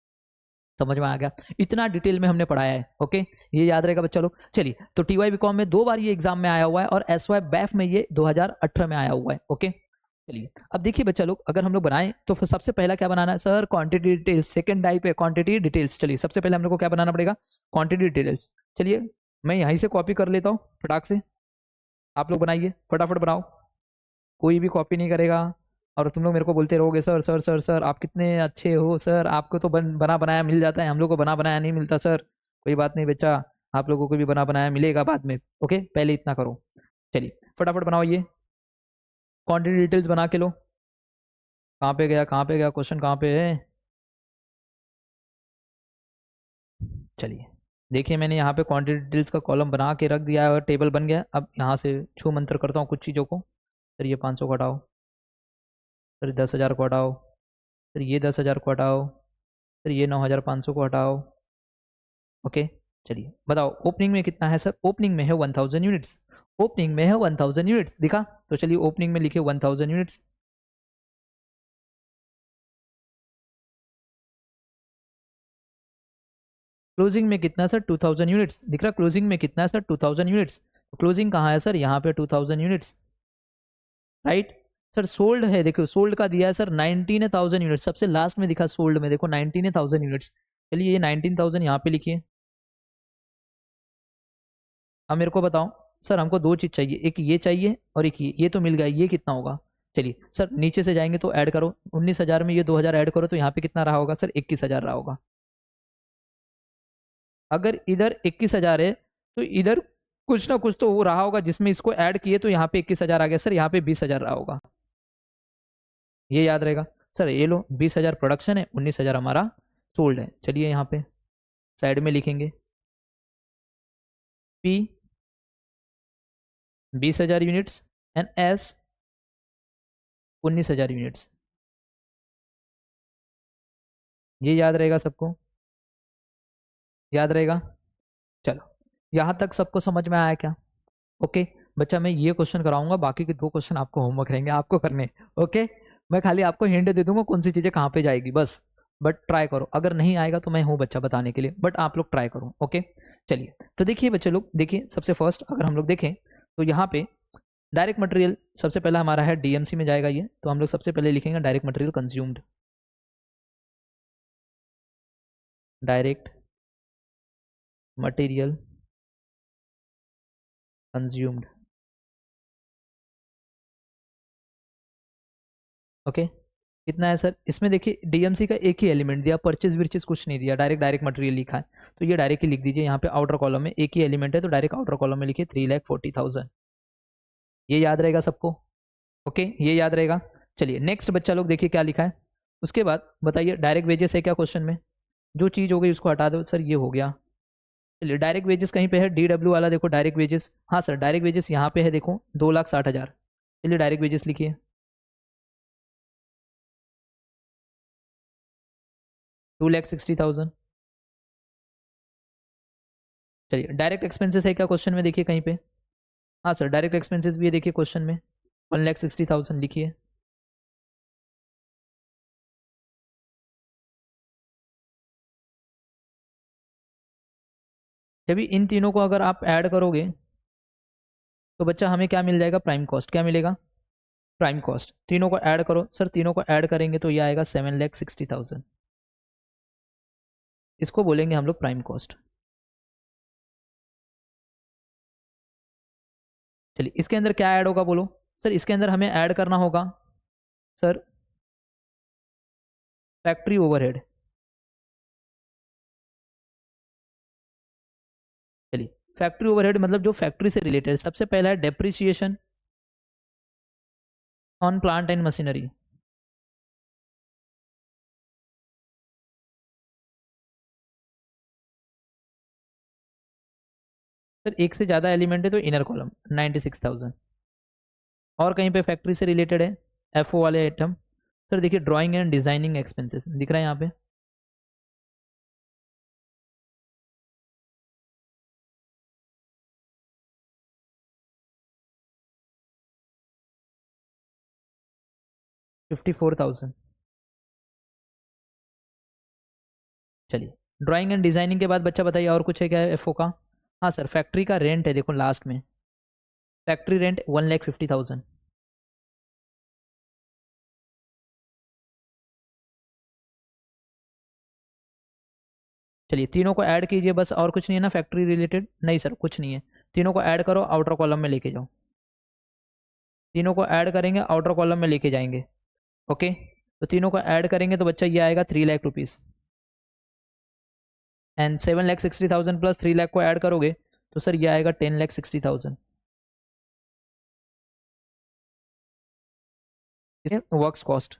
समझ में आ गया? इतना डिटेल में हमने पढ़ाया है। ओके, ये याद रहेगा बच्चा लोग। चलिए, तो TY BCom में 2 बार ये एग्जाम में आया हुआ है और SYBF में ये 2018 में आया हुआ है। ओके, चलिए अब देखिए बच्चा लोग, अगर हम लोग बनाएं तो फिर सबसे पहला क्या बनाना है sir? Quantity details. Second type है क्वांटिटी डिटेल्स। चलिए सबसे पहले हम लोग को क्या बनाना पड़ेगा? Quantity details. चलिए मैं यहीं से कॉपी कर लेता हूँ फटाक से, आप लोग बनाइए, फटाफट बनाओ, कोई भी कॉपी नहीं करेगा। और तुम लोग मेरे को बोलते रहोगे सर सर सर सर आप कितने अच्छे हो सर, आपको तो बना बनाया मिल जाता है, हम लोग को बना बनाया नहीं मिलता सर। कोई बात नहीं बच्चा, आप लोगों को भी बना बनाया मिलेगा बाद में। ओके, पहले इतना करो। चलिए फटाफट बनाओ, ये क्वांटिटी डिटेल्स बना के लो। कहाँ पे गया, कहाँ पे गया क्वेश्चन, कहाँ पे है? चलिए देखिए, मैंने यहाँ पे क्वांटिटी डिटेल्स का कॉलम बना के रख दिया है और टेबल बन गया। अब यहाँ से छू मंत्र करता हूँ कुछ चीज़ों को। सर ये 500 को हटाओ, सर 10,000 को हटाओ, सर ये 10,000 को हटाओ, सर ये 9,500 को हटाओ। ओके, चलिए बताओ ओपनिंग में कितना है सर? ओपनिंग में है 1000 यूनिट्स, ओपनिंग में है 1000 यूनिट्स, दिखा? तो चलिए ओपनिंग में लिखे 1000 यूनिट्स। क्लोजिंग में कितना सर? 2000 यूनिट्स, दिख रहा? क्लोजिंग में कितना है सर? 2000 यूनिट्स। तो क्लोजिंग कहाँ है सर? यहाँ पे 2000 यूनिट्स, राइट? सर सोल्ड है, देखो सोल्ड का दिया है सर 19,000 यूनिट्स, सबसे लास्ट में दिखा सोल्ड में, देखो 19,000 यूनिट्स। चलिए ये 19,000 यहाँ पे लिखिए। अब मेरे को बताओ सर, हमको 2 चीज़ चाहिए, एक ये चाहिए और एक ये तो मिल गया, ये कितना होगा? चलिए सर नीचे से जाएंगे तो ऐड करो, 19,000 में ये 2,000 ऐड करो तो यहाँ पे कितना रहा होगा सर? 21,000 रहा होगा। अगर इधर 21,000 है तो इधर कुछ ना कुछ तो वो रहा होगा जिसमें इसको ऐड किए तो यहाँ पे 21,000 आ गया सर, यहाँ पे 20,000 रहा होगा, ये याद रहेगा सर। ये लो 20,000 प्रोडक्शन है, 19,000 हमारा सोल्ड है। चलिए यहाँ पे साइड में लिखेंगे P 20,000 units and S 19,000 units, ये याद रहेगा सबको? याद रहेगा? चलो यहाँ तक सबको समझ में आया क्या? ओके बच्चा, मैं ये क्वेश्चन कराऊंगा, बाकी के 2 क्वेश्चन आपको होमवर्क रहेंगे, आपको करने। ओके, मैं खाली आपको हिंट दे दूंगा कौन सी चीज़ें कहाँ पे जाएगी बस, बट ट्राई करो। अगर नहीं आएगा तो मैं हूँ बच्चा बताने के लिए, बट आप लोग ट्राई करो। ओके, चलिए तो देखिए बच्चे लोग, देखिए सबसे फर्स्ट अगर हम लोग देखें तो यहाँ पे डायरेक्ट मटेरियल सबसे पहला हमारा है डीएमसी में जाएगा ये, तो हम लोग सबसे पहले लिखेंगे direct material consumed, direct material consumed. Okay, कितना है सर? इसमें देखिए डीएमसी का एक ही एलिमेंट दिया, परचेज विरचेज कुछ नहीं दिया, डायरेक्ट मटेरियल लिखा है, तो ये डायरेक्ट ही लिख दीजिए। यहाँ पे आउटर कॉलम में एक ही एलिमेंट है, तो डायरेक्ट आउटर कॉलम में लिखिए 3,40,000। ये याद रहेगा सबको? ओके, ये याद रहेगा। चलिए नेक्स्ट बच्चा लोग देखिए क्या लिखा है। उसके बाद बताइए डायरेक्ट वेजेस है क्या क्वेश्चन में? जो चीज़ हो गई उसको हटा दो सर, ये हो गया। चलिए डायरेक्ट वेजेस कहीं पे है, DW वाला देखो डायरेक्ट वेजेस, हाँ सर डायरेक्ट वेजेस यहाँ पे है, देखो 2,60,000। चलिए डायरेक्ट वेजेस लिखिए, 2,60,000। चलिए डायरेक्ट एक्सपेंसेस है क्या क्वेश्चन में? देखिए कहीं पे, हाँ सर डायरेक्ट एक्सपेंसेस भी है, देखिए क्वेश्चन में 1,60,000 लिखिए। जब इन तीनों को अगर आप ऐड करोगे तो बच्चा हमें क्या मिल जाएगा? Prime cost. क्या मिलेगा? Prime cost. तीनों को ऐड करो सर, तीनों को ऐड करेंगे तो ये आएगा 7,60,000। इसको बोलेंगे हम लोग प्राइम कॉस्ट। चलिए इसके अंदर क्या ऐड होगा बोलो सर? इसके अंदर हमें ऐड करना होगा सर फैक्ट्री ओवरहेड। चलिए फैक्ट्री ओवरहेड मतलब जो फैक्ट्री से रिलेटेड, सबसे पहला है depreciation on plant and machinery. Sir एक से ज़्यादा एलिमेंट है तो इनर कॉलम 96,000। और कहीं पे फैक्ट्री से रिलेटेड है FO वाले आइटम, सर देखिए ड्राइंग एंड डिजाइनिंग एक्सपेंसेस दिख रहा है यहाँ पे, $54,000। चलिए ड्राइंग एंड डिजाइनिंग के बाद बच्चा बताइए और कुछ है क्या FO का? हाँ सर फैक्ट्री का रेंट है, देखो लास्ट में फैक्ट्री रेंट 1,50,000। चलिए तीनों को ऐड कीजिए बस, और कुछ नहीं है ना फैक्ट्री रिलेटेड? नहीं सर कुछ नहीं है, तीनों को ऐड करो, आउटर कॉलम में लेके जाओ। तीनों को ऐड करेंगे, आउटर कॉलम में लेके जाएंगे। ओके, तो तीनों को ऐड करेंगे तो बच्चा ये आएगा 3,00,000 रुपीज़। एंड 7,60,000 प्लस 3,00,000 को ऐड करोगे तो सर ये आएगा 10,60,000। वर्क्स कॉस्ट,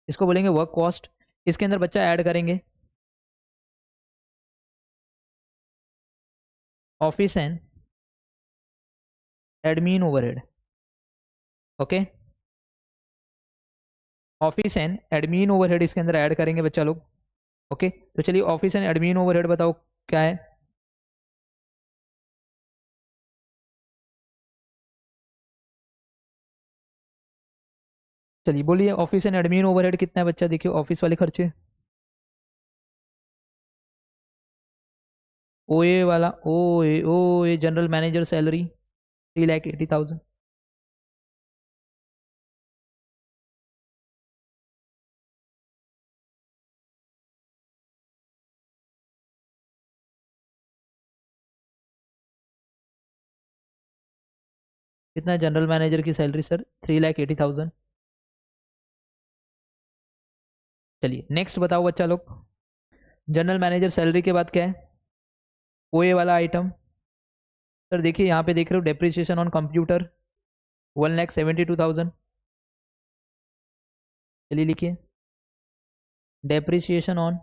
इसको बोलेंगे वर्क कॉस्ट। इसके अंदर बच्चा ऐड करेंगे office and admin overhead. Okay, office and admin overhead इसके अंदर ऐड करेंगे बच्चा लोग। ओके, तो चलिए ऑफिस एंड एडमिन ओवरहेड बताओ क्या है? चलिए बोलिए ऑफिस एंड एडमिन ओवरहेड कितना है बच्चा? देखिए ऑफिस वाले खर्चे, OA वाला, ओ ए जनरल मैनेजर सैलरी 3,80,000। कितना है जनरल मैनेजर की सैलरी सर? 3,80,000। चलिए नेक्स्ट बताओ बच्चा लोग, जनरल मैनेजर सैलरी के बाद क्या है? OA वाला आइटम, सर देखिए यहाँ पे देख रहे हो डेप्रिसिएशन ऑन कंप्यूटर 1,72,000। चलिए लिखिए डेप्रिसिएशन ऑन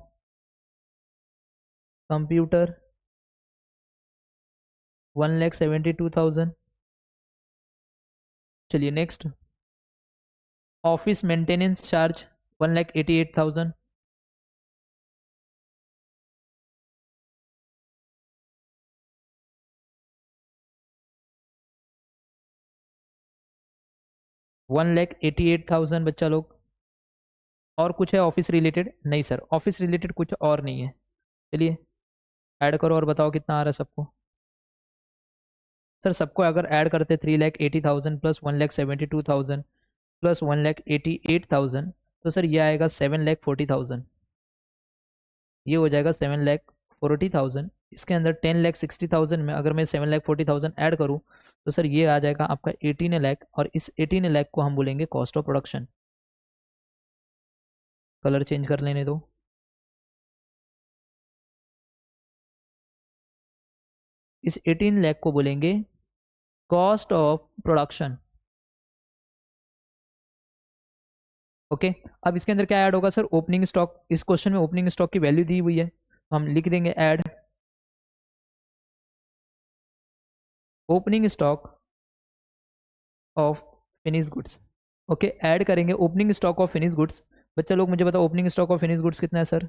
कंप्यूटर 1,72,000। चलिए नेक्स्ट, ऑफिस मेंटेनेंस चार्ज 1,88,000। $1,88,000 बच्चा लोग। और कुछ है ऑफिस रिलेटेड? नहीं सर ऑफिस रिलेटेड कुछ और नहीं है। चलिए ऐड करो और बताओ कितना आ रहा है सबको। सर सबको अगर ऐड करते 3,80,000 प्लस 1,72,000 प्लस 1,88,000, तो सर ये आएगा 7,40,000। ये हो जाएगा 7,40,000। इसके अंदर 10,60,000 में अगर मैं 7,40,000 ऐड करूँ तो सर ये आ जाएगा आपका 18 लाख, और इस 18 लाख को हम बोलेंगे cost of production. Colour change कर लेने दो। इस 18 लाख को बोलेंगे कॉस्ट ऑफ प्रोडक्शन। ओके, अब इसके अंदर क्या ऐड होगा सर? Opening stock. इस क्वेश्चन में ओपनिंग स्टॉक की वैल्यू दी हुई है, तो हम लिख देंगे add opening stock of finish goods. Okay, add करेंगे opening stock of finish goods. बच्चा लोग मुझे बताओ opening stock of finish goods कितना है सर?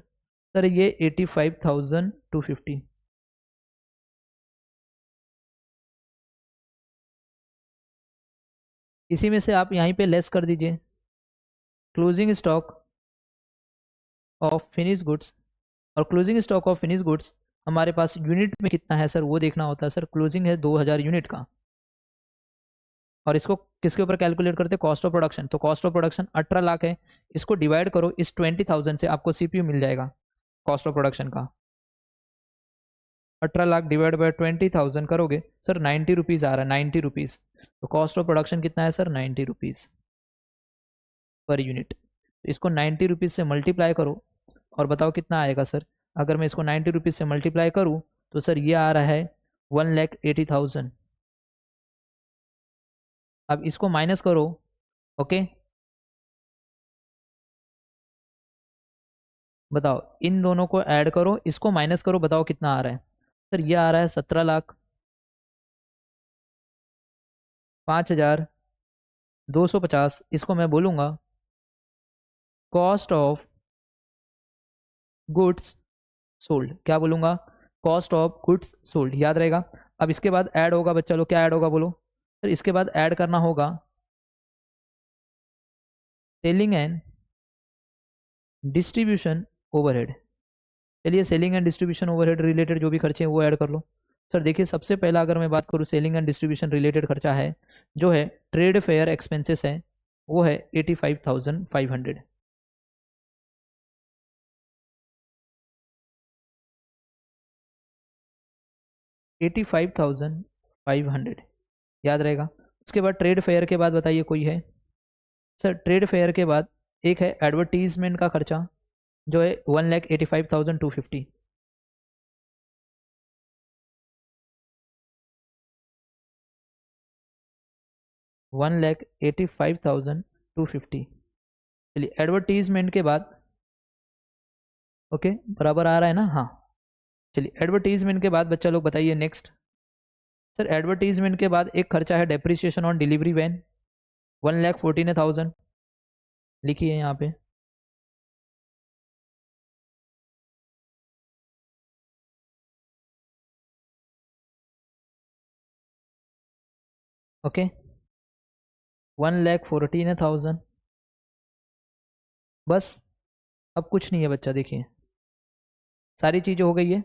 सर ये 85,250। इसी में से आप यहीं पे लेस कर दीजिए closing stock of finish goods. और closing stock of finish goods हमारे पास यूनिट में कितना है सर, वो देखना होता है सर। क्लोजिंग है 2000 यूनिट का, और इसको किसके ऊपर कैलकुलेट करते हैं? Cost of production. तो कॉस्ट ऑफ प्रोडक्शन 18 लाख है, इसको डिवाइड करो इस 20,000 से, आपको सीपीयू मिल जाएगा कॉस्ट ऑफ प्रोडक्शन का। 18 लाख डिवाइड बाय 20,000 करोगे सर 90 रुपीज़ आ रहा है, 90 रुपीज़। तो कॉस्ट ऑफ प्रोडक्शन कितना है सर? 90 rupees per unit. तो इसको 90 रुपीज़ से मल्टीप्लाई करो और बताओ कितना आएगा सर। अगर मैं इसको 90 रुपीज़ से मल्टीप्लाई करूँ तो सर ये आ रहा है 1,80,000। अब इसको माइनस करो। ओके, बताओ इन दोनों को ऐड करो, इसको माइनस करो, बताओ कितना आ रहा है सर? ये आ रहा है 17,05,250। इसको मैं बोलूँगा कॉस्ट ऑफ गुड्स सोल्ड। क्या बोलूँगा? कॉस्ट ऑफ गुड्स सोल्ड, याद रहेगा। अब इसके बाद ऐड होगा बच्चा लोग, क्या ऐड होगा बोलो सर? इसके बाद ऐड करना होगा सेलिंग एंड डिस्ट्रीब्यूशन ओवरहेड। चलिए selling and distribution overhead related जो भी खर्चे हैं वो ऐड कर लो। सर देखिए सबसे पहला अगर मैं बात करूँ सेलिंग एंड डिस्ट्रीब्यूशन रिलेटेड खर्चा है जो है ट्रेड फेयर एक्सपेंसेस है, वो है 85,500। $85,500 याद रहेगा। उसके बाद ट्रेड फेयर के बाद बताइए कोई है सर? ट्रेड फेयर के बाद एक है एडवर्टीजमेंट का खर्चा जो है 1,85,250। 1,85,250। चलिए एडवर्टीजमेंट के बाद, ओके बराबर आ रहा है ना? हाँ, चलिए एडवर्टीजमेंट के बाद बच्चा लोग बताइए नेक्स्ट। सर एडवर्टीजमेंट के बाद एक खर्चा है डेप्रिसिएशन ऑन डिलीवरी वैन, 1,14,000। लिखिए यहाँ पे। ओके, 1,14,000। बस, अब कुछ नहीं है बच्चा, देखिए सारी चीज़ें हो गई है,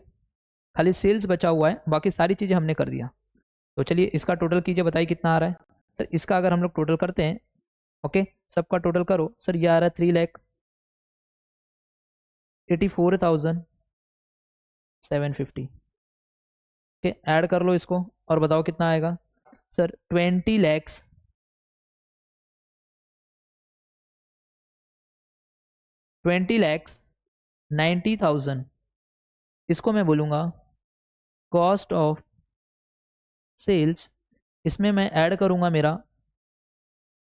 खाली सेल्स बचा हुआ है, बाकी सारी चीज़ें हमने कर दिया। तो चलिए इसका टोटल कीजिए, बताइए कितना आ रहा है सर? इसका अगर हम लोग टोटल करते हैं, ओके सबका टोटल करो सर, ये आ रहा है 3,84,750। ओके, ऐड कर लो इसको और बताओ कितना आएगा सर? 20,90,000। इसको मैं बोलूँगा कॉस्ट ऑफ सेल्स। इसमें मैं ऐड करूँगा मेरा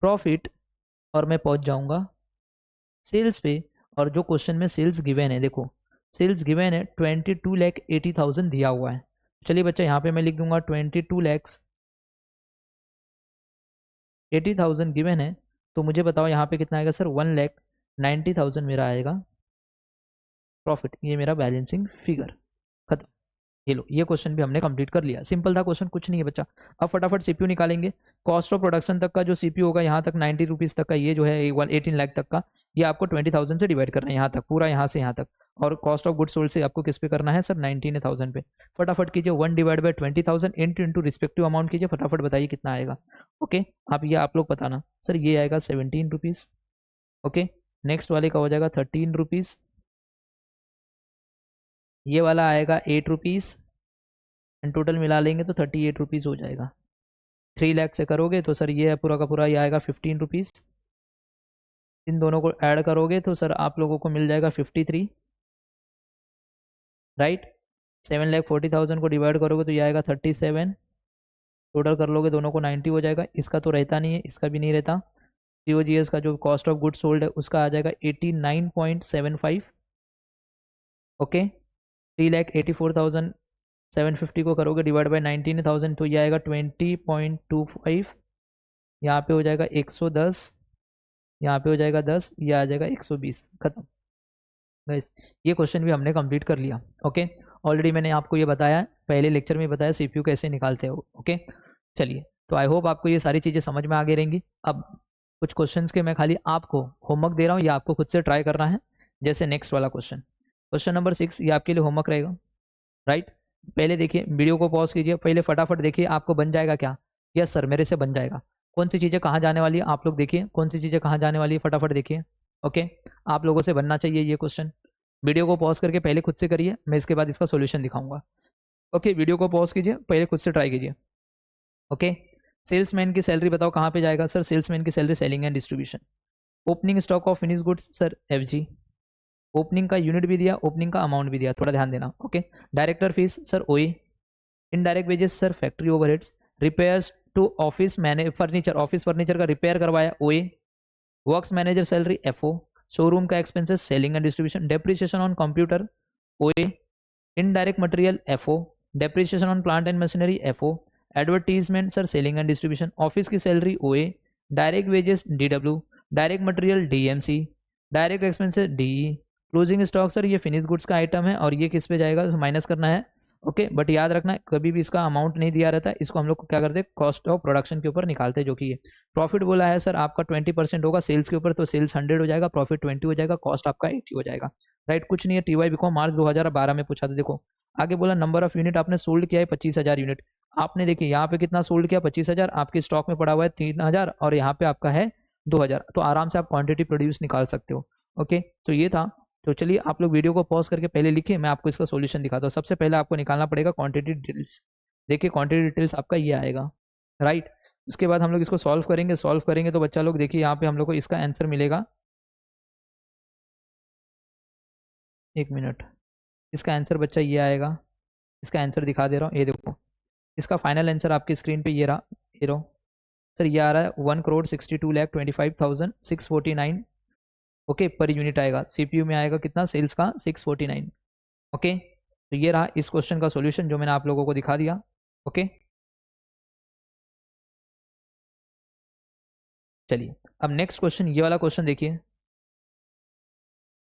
प्रॉफिट और मैं पहुँच जाऊँगा सेल्स पे। और जो क्वेश्चन में सेल्स गिवन है, देखो सेल्स गिवन है 22,80,000 दिया हुआ है। चलिए बच्चा यहाँ पे मैं लिख दूंगा 22,80,000 गिवन है। तो मुझे बताओ यहाँ पे कितना आएगा सर? 1,90,000 मेरा आएगा प्रॉफिट। ये मेरा बैलेंसिंग फिगर खत्म। ये लो, ये क्वेश्चन भी हमने कंप्लीट कर लिया। सिंपल था क्वेश्चन, कुछ नहीं है बच्चा। अब फटाफट सीपीयू निकालेंगे। कॉस्ट ऑफ प्रोडक्शन तक का जो सीपीयू होगा यहाँ तक 90 रुपीज़ तक का, ये जो है 18 लाख तक का, ये आपको 20,000 से डिवाइड करना है यहाँ तक, पूरा यहाँ से यहाँ तक। और कॉस्ट ऑफ गुड्स सोल्ड से आपको किस पे करना है सर, 19,000 पे। फटाफट कीजिए, 1 divide by 20,000 into respective amount कीजिए, फटाफट बताइए कितना आएगा। ओके, आप लोग बताना सर। ये आएगा 17 रुपीज़। ओके, नेक्स्ट वाले का हो जाएगा 13 रुपीज़। ये वाला आएगा 8 रुपीज़, एंड टोटल मिला लेंगे तो 38 रुपीज़ हो जाएगा। 3 लाख से करोगे तो सर ये पूरा का पूरा ये आएगा 15 रुपीज़। इन दोनों को ऐड करोगे तो सर आप लोगों को मिल जाएगा 53, राइट। 7,40,000 को डिवाइड करोगे तो ये आएगा 37। टोटल कर लोगे दोनों को 90 हो जाएगा। इसका तो रहता नहीं है, इसका भी नहीं रहता। COGS का जो कॉस्ट ऑफ गुड्स सोल्ड है उसका आ जाएगा 89.75। ओके, 3,84,750 को करोगे डिवाइड बाई 19,000 तो ये आएगा 20.25। यहाँ पे हो जाएगा 110, यहाँ पे हो जाएगा 10, ये आ जाएगा 120। खत्म गाइस, ये क्वेश्चन भी हमने कंप्लीट कर लिया। ओके, ऑलरेडी मैंने आपको ये बताया, पहले लेक्चर में बताया सीपीयू कैसे निकालते हो। ओके, चलिए, तो आई होप आपको ये सारी चीज़ें समझ में आ गई रहेंगी। अब कुछ क्वेश्चंस के मैं खाली आपको होमवर्क दे रहा हूँ, ये आपको खुद से ट्राई करना है। जैसे नेक्स्ट वाला क्वेश्चन नंबर 6, ये आपके लिए होमवर्क रहेगा, राइट। पहले देखिए, वीडियो को पॉज कीजिए, पहले फटाफट देखिए आपको बन जाएगा क्या। यस सर, मेरे से बन जाएगा। कौन सी चीज़ें कहाँ जाने वाली है आप लोग देखिए, कौन सी चीज़ें कहाँ जाने वाली है फटाफट देखिए। ओके, आप लोगों से बनना चाहिए ये क्वेश्चन। वीडियो को पॉज करके पहले खुद से करिए, मैं इसके बाद इसका सोल्यूशन दिखाऊंगा। ओके, वीडियो को पॉज कीजिए, पहले खुद से ट्राई कीजिए। ओके, सेल्समैन की सैलरी बताओ कहाँ पे जाएगा सर, सेल्समैन की salary selling and distribution. Opening stock of finish goods sir FG। Opening का यूनिट भी दिया, ओपनिंग का अमाउंट भी दिया, थोड़ा ध्यान देना। Okay, director fees sir OA। Indirect wages sir factory overheads. Repairs to office furniture, office furniture का रिपेयर करवाया OA। Works manager salary FO। Showroom का expenses selling and distribution. Depreciation on computer OA। Indirect material FO। Depreciation on plant and machinery FO। Advertisement sir selling and distribution. Office की salary OA। Direct wages DW। Direct material DMC। Direct expenses DE। Closing stock sir ये finish goods का item है और ये किस पे जाएगा, minus करना है। ओके, बट याद रखना कभी भी इसका अमाउंट नहीं दिया रहता है, इसको हम लोग क्या करते हैं, कॉस्ट ऑफ प्रोडक्शन के ऊपर निकालते हैं, जो कि ये प्रॉफिट बोला है सर आपका 20% होगा सेल्स के ऊपर, तो सेल्स 100 हो जाएगा, प्रॉफिट 20 हो जाएगा, कॉस्ट आपका 80 हो जाएगा, राइट। कुछ नहीं है, TY BCom मार्च 2012 में पूछा था। देखो आगे बोला नंबर ऑफ यूनिट आपने सोल्ड किया है 25,000 यूनिट। आपने देखिए यहाँ पे कितना सोल्ड किया, 25,000। आपके स्टॉक में पड़ा हुआ है 3,000 और यहाँ पे आपका है 2,000, तो आराम से आप क्वांटिटी प्रोड्यूस निकाल सकते हो। ओके, तो ये था। तो चलिए आप लोग वीडियो को पॉज करके पहले लिखिए, मैं आपको इसका सॉल्यूशन दिखाता हूँ। सबसे पहले आपको निकालना पड़ेगा क्वांटिटी डिटेल्स। देखिए क्वांटिटी डिटेल्स आपका ये आएगा, राइट। उसके बाद हम लोग इसको सॉल्व करेंगे तो बच्चा लोग देखिए यहाँ पे हम लोग को इसका आंसर मिलेगा। एक मिनट, इसका आंसर बच्चा ये आएगा, इसका आंसर दिखा दे रहा हूँ, ये देखो इसका फाइनल आंसर आपकी स्क्रीन पे ये रहा, ये रहो सर, ये आ रहा है 1,62,25,649। ओके, पर यूनिट आएगा। CPU में आएगा कितना, सेल्स का 649। ओके, तो ये रहा इस क्वेश्चन का सॉल्यूशन जो मैंने आप लोगों को दिखा दिया। ओके, चलिए अब नेक्स्ट क्वेश्चन, ये वाला क्वेश्चन देखिए।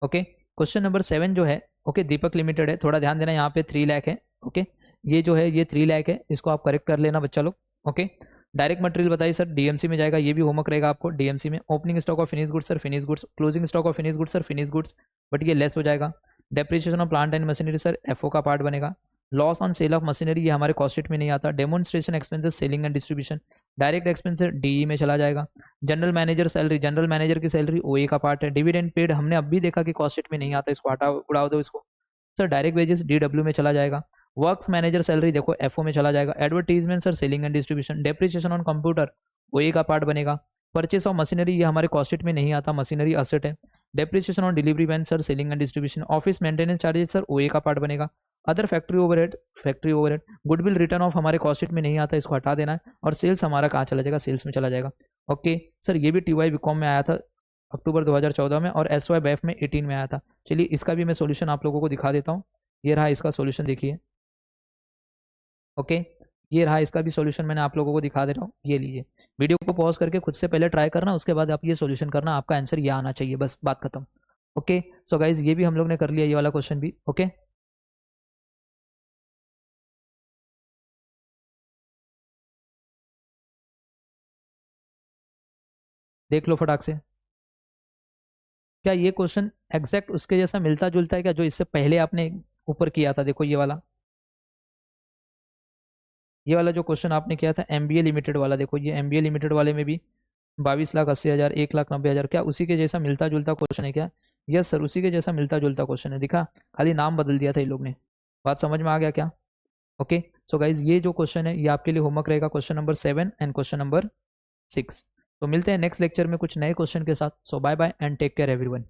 ओके, क्वेश्चन नंबर 7 जो है, ओके दीपक लिमिटेड है, थोड़ा ध्यान देना, यहाँ पे 3 लाख है। ओके, ये जो है ये 3 लाख है, इसको आप करेक्ट कर लेना बच्चा लोग। ओके, डायरेक्ट मटेरियल बताइए सर DMC में जाएगा, ये भी होमवर्क रहेगा आपको DMC में। Opening stock of finish goods sir finish goods. Closing stock of finish goods sir finish goods, but ये लेस हो जाएगा। Depreciation of plant and machinery sir FO का पार्ट बनेगा। Loss on sale of machinery ये हमारे cost sheet में नहीं आता। Demonstration expenses selling and distribution. Direct expenses DE में चला जाएगा। General manager salary, general manager की सैलरी OA का पार्ट है। डिविडेंड पेड हमने अब भी देखा कि कॉस्ट शीट में नहीं आता, इसको हटा उड़ा दो इसको सर। डायरेक्ट वेजेस DW में चला जाएगा। वर्क्स मैनेजर सैलरी देखो FO में चला जाएगा। Advertisement sir selling and distribution. Depreciation on computer OA का पार्ट बनेगा। परचेस ऑफ मशीनरी ये हमारे कॉस्ट शीट में नहीं आता, मशीनरी असेट है। Depreciation on delivery van sir selling and distribution. Office maintenance charges sir OA का पार्ट बनेगा। Other factory overhead goodwill return of हमारे कॉस्ट शीट में नहीं आता, इसको हटा देना है। और सेल्स हमारा कहाँ चला जाएगा, सेल्स में चला जाएगा। ओके सर, ये भी TY BCom में आया था अक्टूबर 2014 में, और SY BF में 18 में आया था। चलिए इसका भी मैं सोल्यूशन आप लोगों को दिखा देता हूँ। ये रहा इसका सोल्यूशन, देखिए। ओके, ये रहा इसका भी सॉल्यूशन, मैंने आप लोगों को दिखा दे रहा हूँ, ये लीजिए। वीडियो को पॉज करके खुद से पहले ट्राई करना, उसके बाद आप ये सॉल्यूशन करना, आपका आंसर ये आना चाहिए, बस बात खत्म। ओके, सो गाइज ये भी हम लोग ने कर लिया, ये वाला क्वेश्चन भी। ओके, देख लो फटाक से, क्या ये क्वेश्चन एग्जैक्ट उसके जैसा मिलता जुलता है क्या जो इससे पहले आपने ऊपर किया था? देखो ये वाला जो क्वेश्चन आपने किया था एमबीए लिमिटेड वाला, देखो ये एमबीए लिमिटेड वाले में भी 22,80,000, 1,90,000, क्या उसी के जैसा मिलता जुलता क्वेश्चन है क्या? यस सर, उसी के जैसा मिलता जुलता क्वेश्चन है, दिखा, खाली नाम बदल दिया था इन लोग ने। बात समझ में आ गया क्या? ओके, सो गाइज ये जो क्वेश्चन है ये आपके लिए होमवर्क रहेगा, question number 7 and question number 6। तो मिलते हैं नेक्स्ट लेक्चर में कुछ नए क्वेश्चन के साथ। So bye bye and take care everyone.